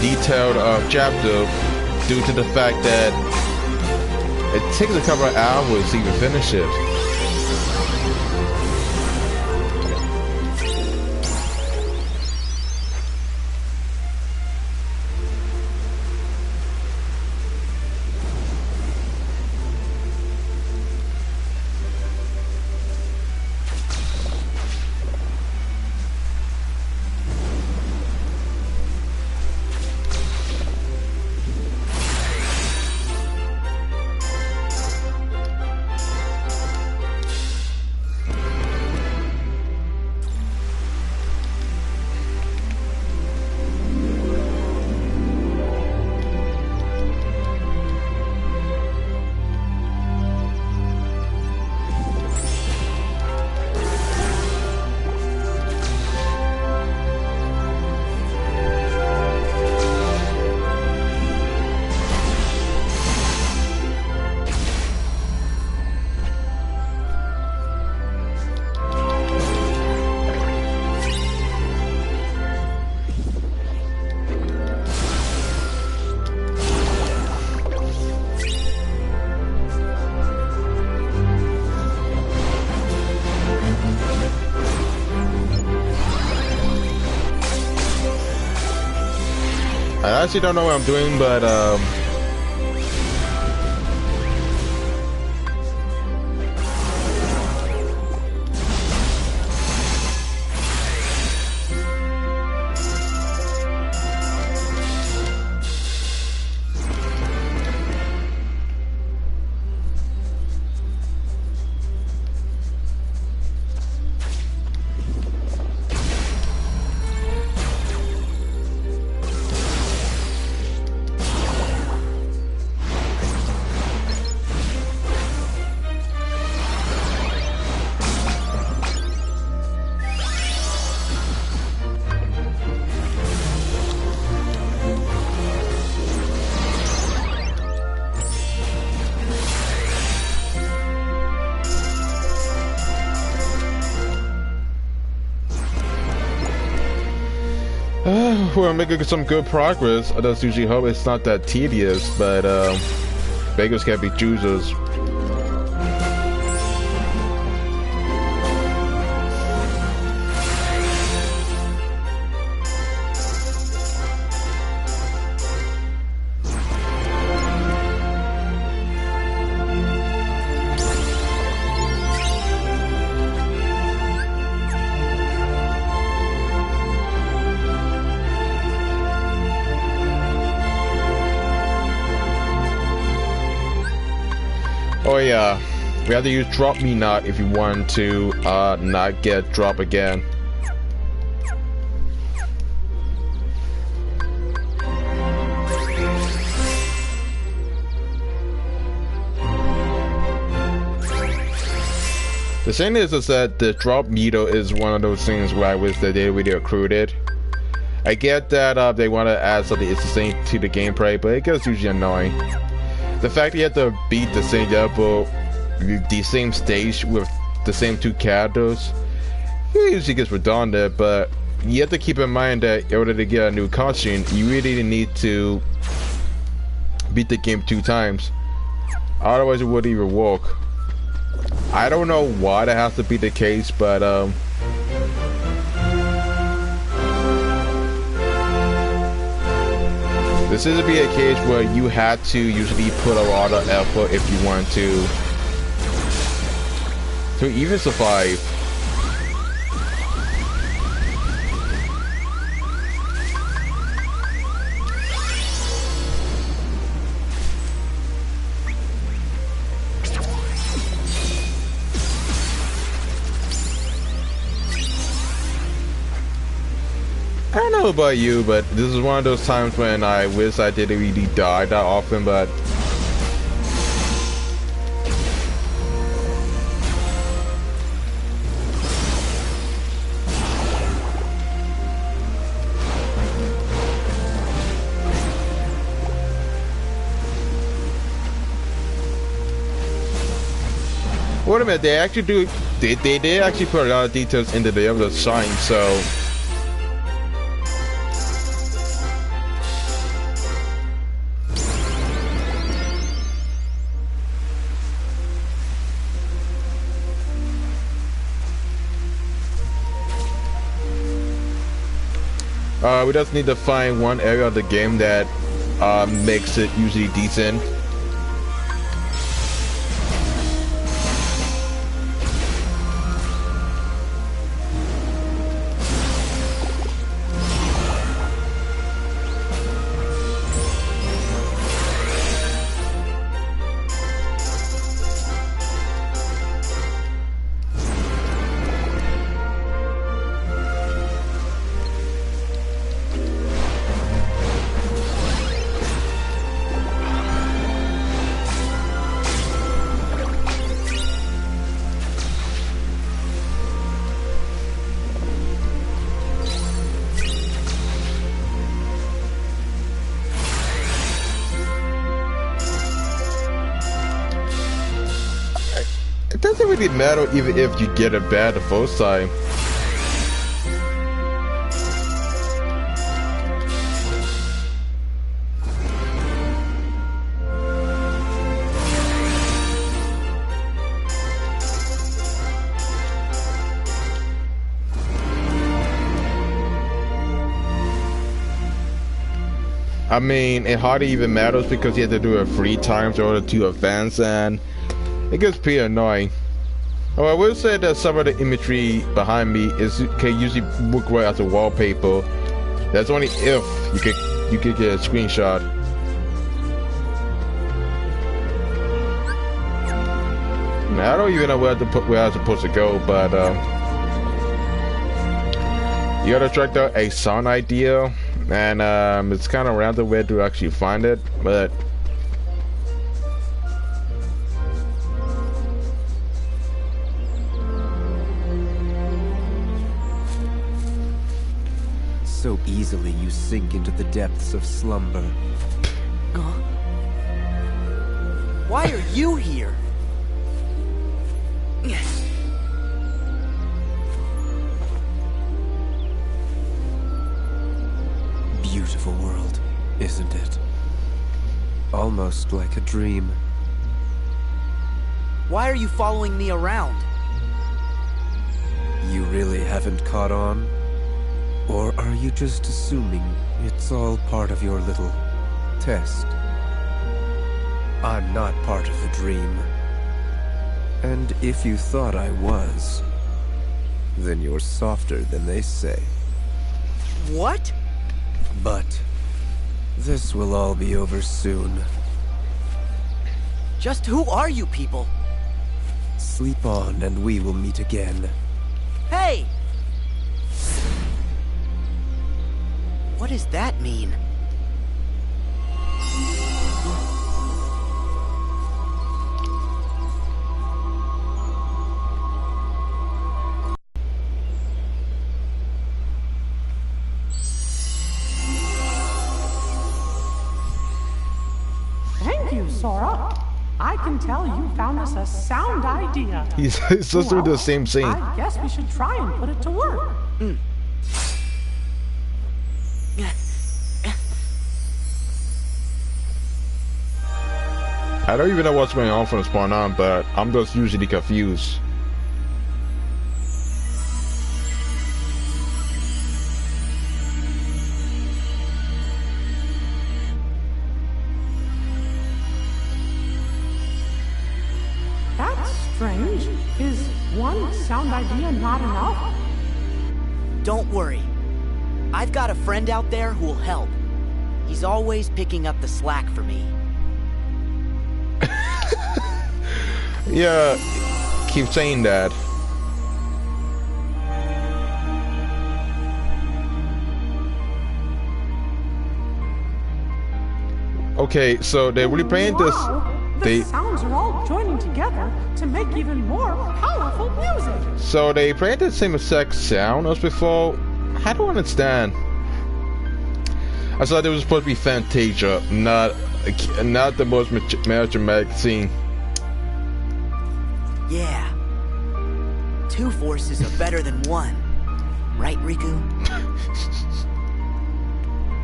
A: detailed chapter due to the fact that it takes a couple of hours to even finish it. I actually don't know what I'm doing, but we're making some good progress. I just usually hope it's not that tedious, but beggars can't be choosers. Oh yeah, we have to use drop me not if you want to not get drop again. The thing is that the drop meter is one of those things where I wish that they really accrued it. I get that they want to add something interesting to the gameplay, but it gets usually annoying. The fact that you have to beat the same level, the same stage with the same two characters, it usually gets redundant, but you have to keep in mind that in order to get a new cutscene, you really need to beat the game 2 times. Otherwise it wouldn't even work. I don't know why that has to be the case, but this is to be a case where you had to usually put a lot of effort if you want to even survive. don't know about you, but this is one of those times when I wish I didn't really die that often, but wait a minute, they actually do. They did actually put a lot of details into the other sign, so. We just need to find one area of the game that makes it usually decent. It doesn't really matter even if you get it bad the first time. I mean, it hardly even matters because you have to do it 3 times in order to advance, and it gets pretty annoying. Oh, I will say that some of the imagery behind me can usually work right as a wallpaper. That's only if you could get a screenshot. Now, I don't even know where I'm supposed to go, but you gotta track down a sound idea, and it's kind of random where to actually find it, but.
J: So easily you sink into the depths of slumber.
D: Why are you here?
J: Beautiful world, isn't it? Almost like a dream.
D: Why are you following me around?
J: You really haven't caught on? Or are you just assuming it's all part of your little test? I'm not part of the dream. And if you thought I was, then you're softer than they say.
D: What?
J: But this will all be over soon.
D: Just who are you people?
J: Sleep on and we will meet again.
D: Hey! What does that mean?
C: Thank you, Sora. I can tell you found us a sound idea.
A: He's just doing the same thing.
C: I guess we should try and put it to work.
A: I don't even know what's going on from this point on, but I'm just usually confused.
C: That's strange. Is one sound idea not enough?
D: Don't worry. I've got a friend out there who'll help. He's always picking up the slack for me.
A: Yeah, keep saying that. Okay, so they're really playing this.
C: Wow. The sounds are all joining together to make even more powerful music.
A: So they played the same exact sound as before. I don't understand. I thought it was supposed to be Fantasia, not the most dramatic scene.
D: Yeah. Two forces are better than one. Right, Riku?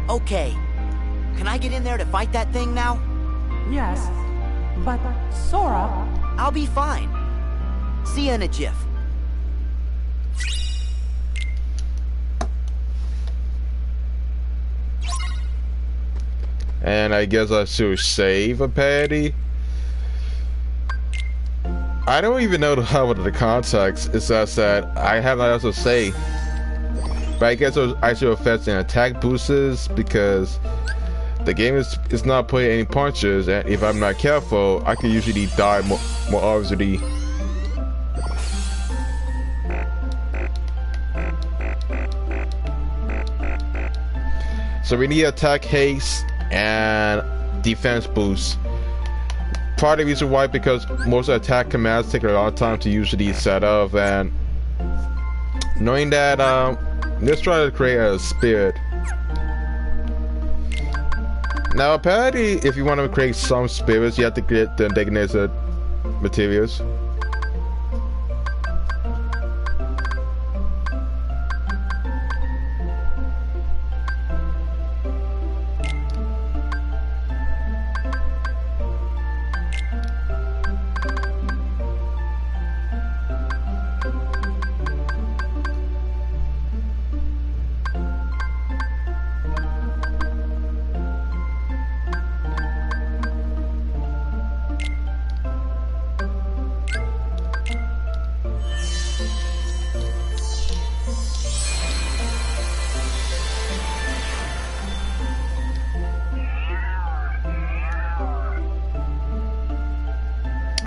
D: Okay. Can I get in there to fight that thing now?
C: Yes, but Sora...
D: I'll be fine. See ya in a jiff.
A: And I guess I should save a patty. I don't even know how the context is just that I have nothing else to say. But I guess I should affect an attack boosts because the game is not playing any punches, and if I'm not careful, I can usually die more obviously. So we need attack haste and defense boost. Part of the reason why, because most attack commands take a lot of time to usually set up, and knowing that, let's try to create a spirit. Now apparently, if you want to create some spirits, you have to get the designated materials.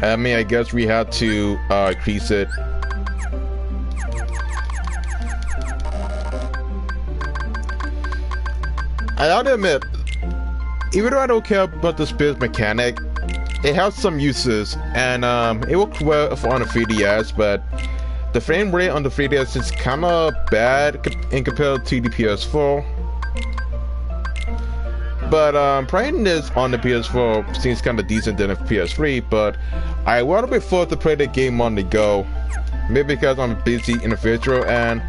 A: I mean, I guess we had to increase it. I have to admit, even though I don't care about the spirit mechanic, it has some uses, and it works well on the 3DS, but the frame rate on the 3DS is kind of bad in compared to the PS4. But playing this on the PS4 seems kind of decent than the PS3, but I would have preferred to play the game on the go. Maybe because I'm a busy individual and,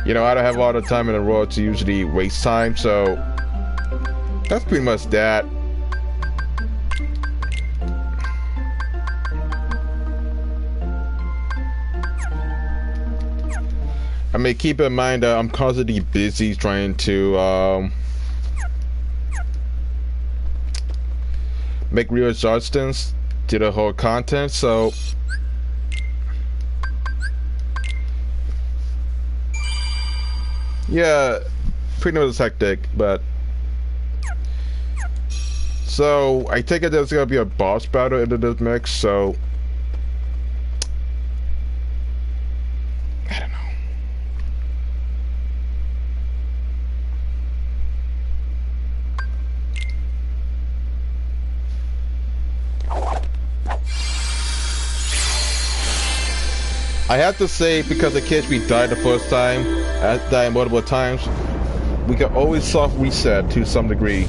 A: you know, I don't have all the time in the world to usually waste time, so that's pretty much that. I mean, keep in mind that I'm constantly busy trying to make real adjustments to the whole content, so yeah, pretty much hectic. But so I take it there's gonna be a boss battle into this mix, so I don't know. I have to say, because in case we died the first time, I died multiple times, we can always soft reset to some degree.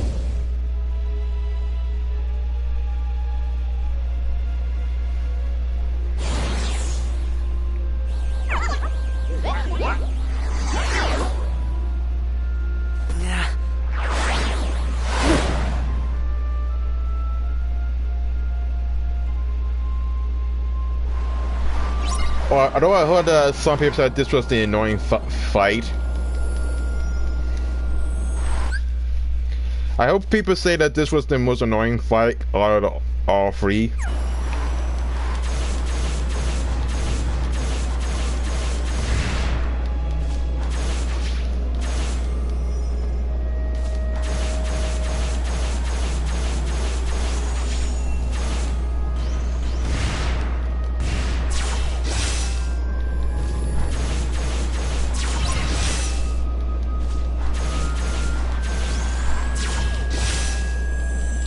A: Although I heard some people said this was the annoying fight. I hope people say that this was the most annoying fight out of all three.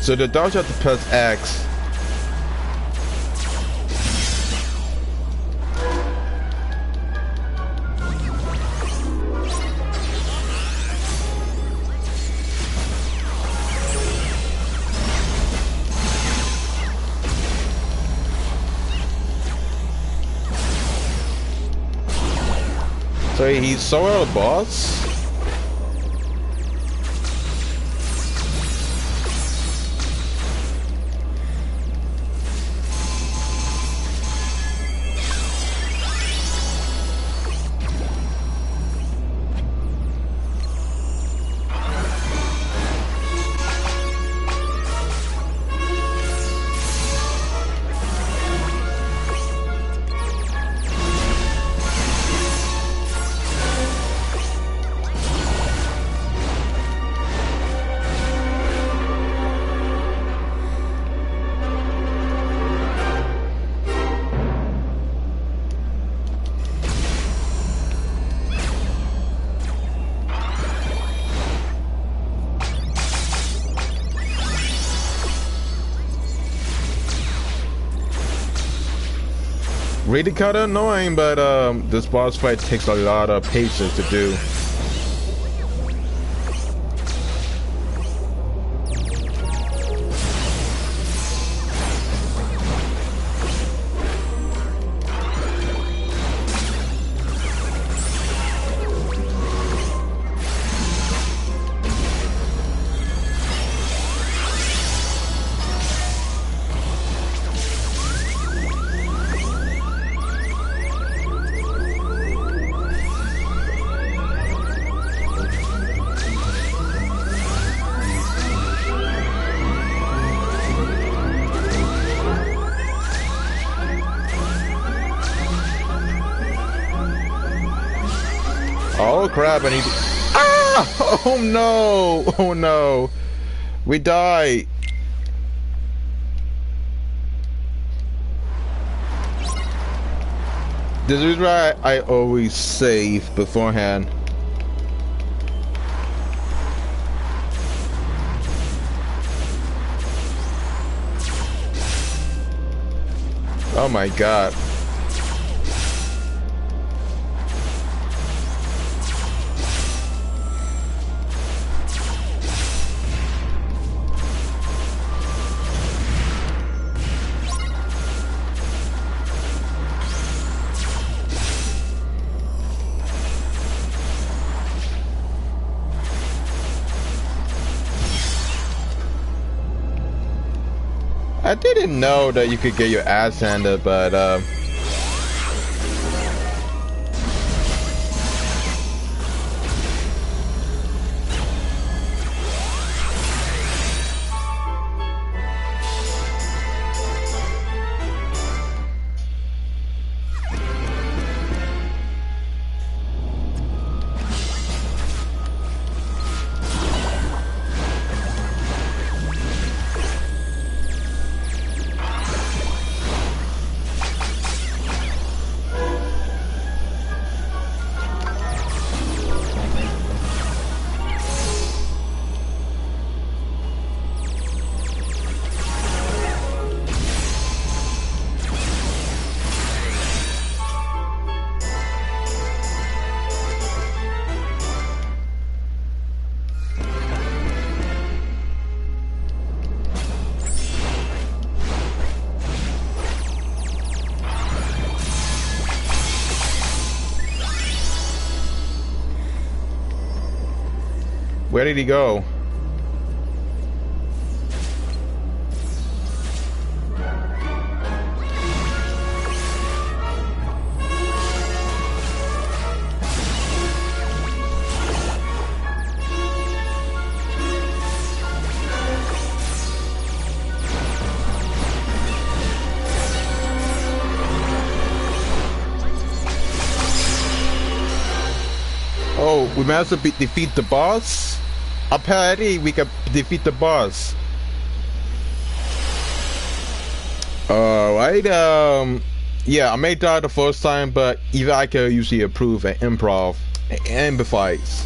A: So the dodge have to press X. So he's so a boss? Really kind of annoying, but this boss fight takes a lot of patience to do. Oh crap, I need to... Ah! Oh no! Oh no! We die! This is why I always save beforehand. Oh my god. I didn't know that you could get your ass handed, but where did he go? Oh, we managed to defeat the boss? Apparently we can defeat the boss. Alright, yeah, I may die the first time, but even I can usually improve and improv and fights.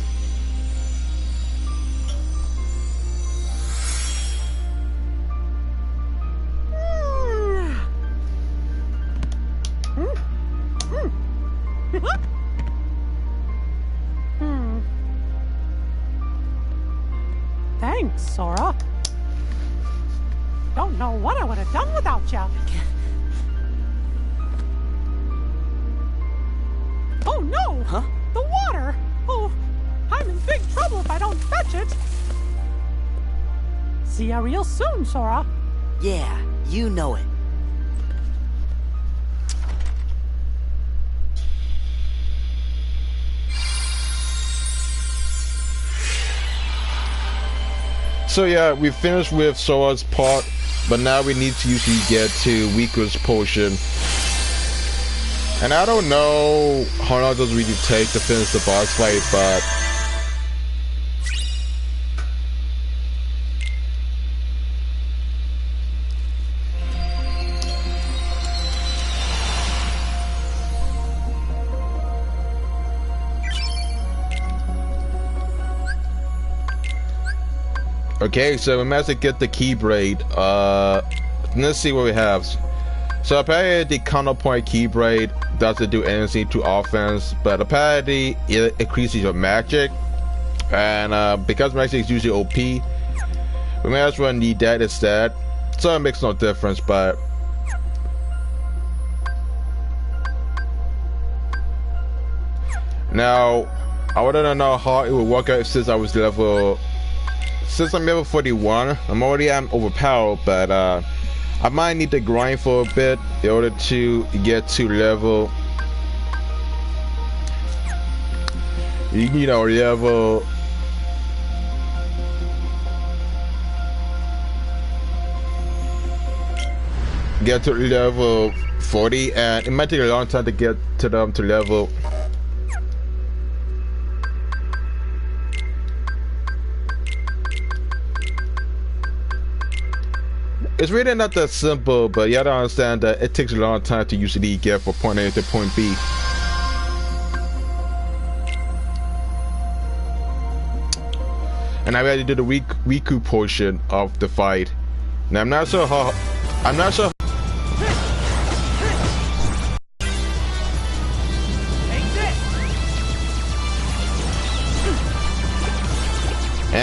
C: Thanks, Sora. Don't know what I would have done without you. Oh no!
D: Huh?
C: The water! Oh, I'm in big trouble if I don't fetch it. See ya real soon, Sora.
D: Yeah, you know it.
A: So yeah, we finished with Sora's part, but now we need to usually get to Riku's potion. And I don't know how long does it really take to finish the boss fight, but okay, so we managed to get the Keyblade. Let's see what we have. So apparently the counterpoint Keyblade doesn't do anything to offense, but apparently it increases your magic. And because magic is usually OP, we may as well need that instead. So it makes no difference, but now I wouldn't know how it would work out since I was level. Since I'm level 41, I'm already overpowered, but I might need to grind for a bit in order to get to level, you know, level. Get to level 40, and it might take a long time to get to them to level. It's really not that simple, but you have to understand that it takes a long time to usually get from point A to point B. And I already did the Riku portion of the fight. Now I'm not sure how. And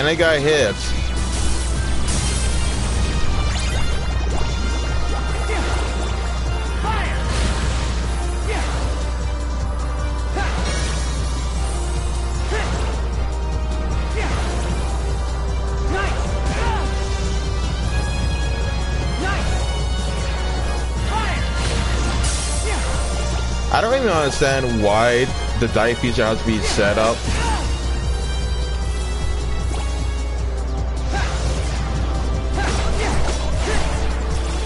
A: I got hit. I don't even understand why the die feature has to be set up.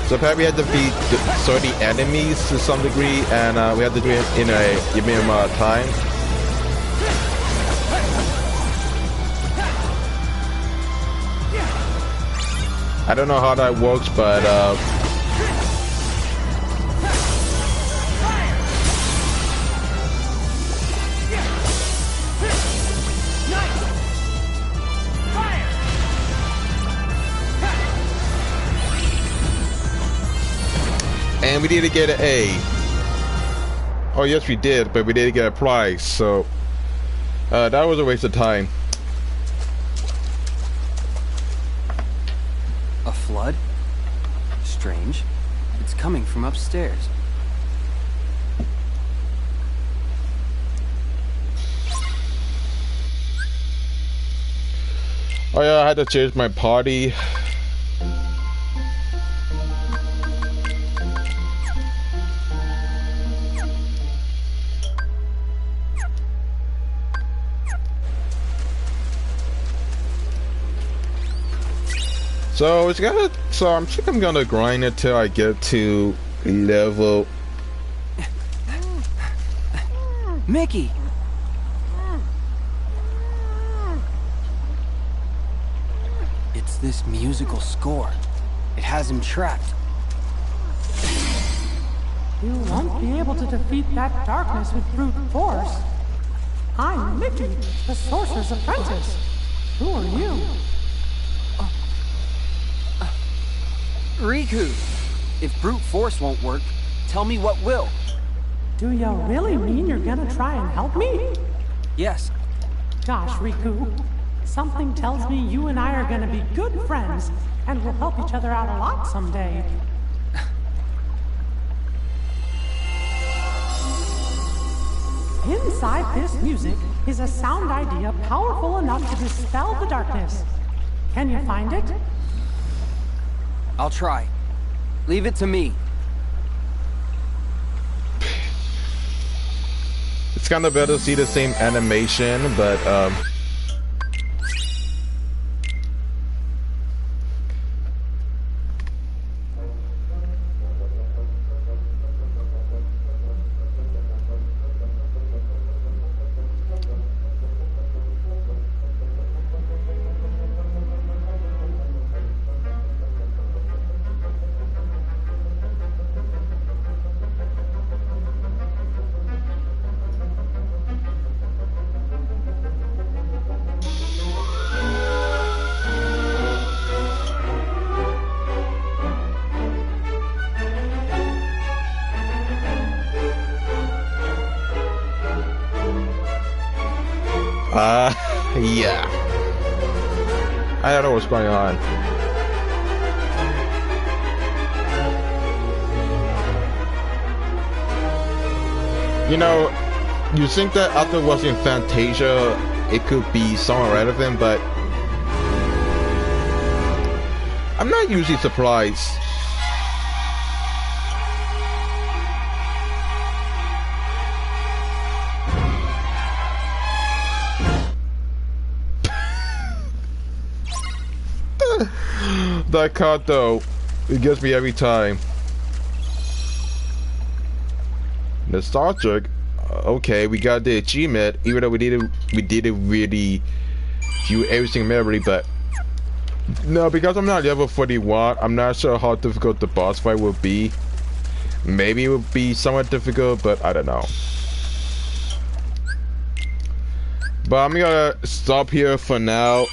A: So probably we had to beat 30 enemies to some degree, and we had to do it in a given amount of time. I don't know how that works, but and we didn't get an A. Oh yes we did, but we didn't get a prize, so that was a waste of time.
H: A flood? Strange. It's coming from upstairs.
A: Oh yeah, I had to change my party. So it's gonna. So I'm think I'm gonna grind it till I get to level.
H: Mickey. It's this musical score. It has him trapped.
C: You won't be able to defeat that darkness with brute force. I'm Mickey, the Sorcerer's Apprentice. Who are you?
H: Riku! If brute force won't work, tell me what will.
C: Do you really mean you're gonna try and help me?
H: Yes.
C: Gosh, Riku. Something tells me you and I are gonna be good friends, and we'll help each other out a lot someday. Inside this music is a sound idea powerful enough to dispel the darkness. Can you find it?
H: I'll try. Leave it to me.
A: It's kind of better to see the same animation, but yeah. I don't know what's going on. You know, you think that after watching Fantasia, it could be somewhere relevant, but I'm not usually surprised. That card though, it gets me every time. Nostalgic. Okay, we got the achievement, even though we didn't really view everything memory, but no, because I'm not level 41, I'm not sure how difficult the boss fight will be. Maybe it will be somewhat difficult, but I don't know. But I'm gonna stop here for now.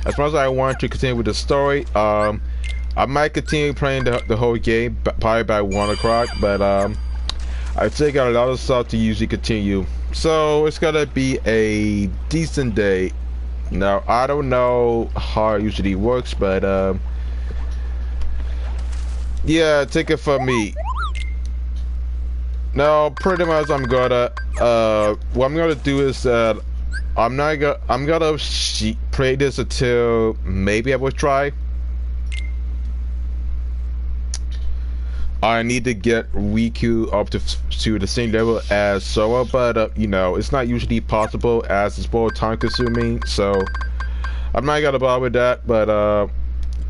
A: As much as I want to continue with the story, I might continue playing the whole game, probably by 1 o'clock, but I still got a lot of stuff to usually continue. So it's gonna be a decent day. Now, I don't know how it usually works, but yeah, take it from me. Now, pretty much I'm gonna, what I'm gonna do is that I'm gonna play this until maybe I will try. I need to get Riku up to the same level as Sora, but you know, it's not usually possible as it's more time consuming, so I'm not gonna bother with that, but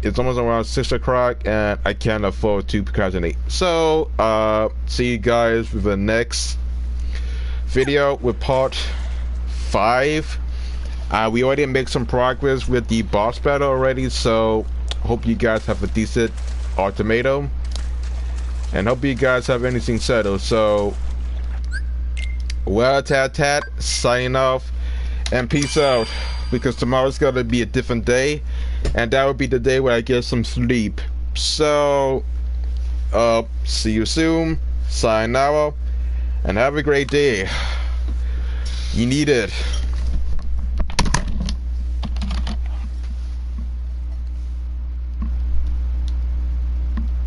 A: it's almost around 6 o'clock and I can't afford to procrastinate. So see you guys with the next video with part 5. We already made some progress with the boss battle already, so hope you guys have a decent ultimatum and hope you guys have anything settled. So well, tat signing off and peace out, because tomorrow's gonna be a different day and that will be the day where I get some sleep. So see you soon, sayonara, and have a great day. You need it.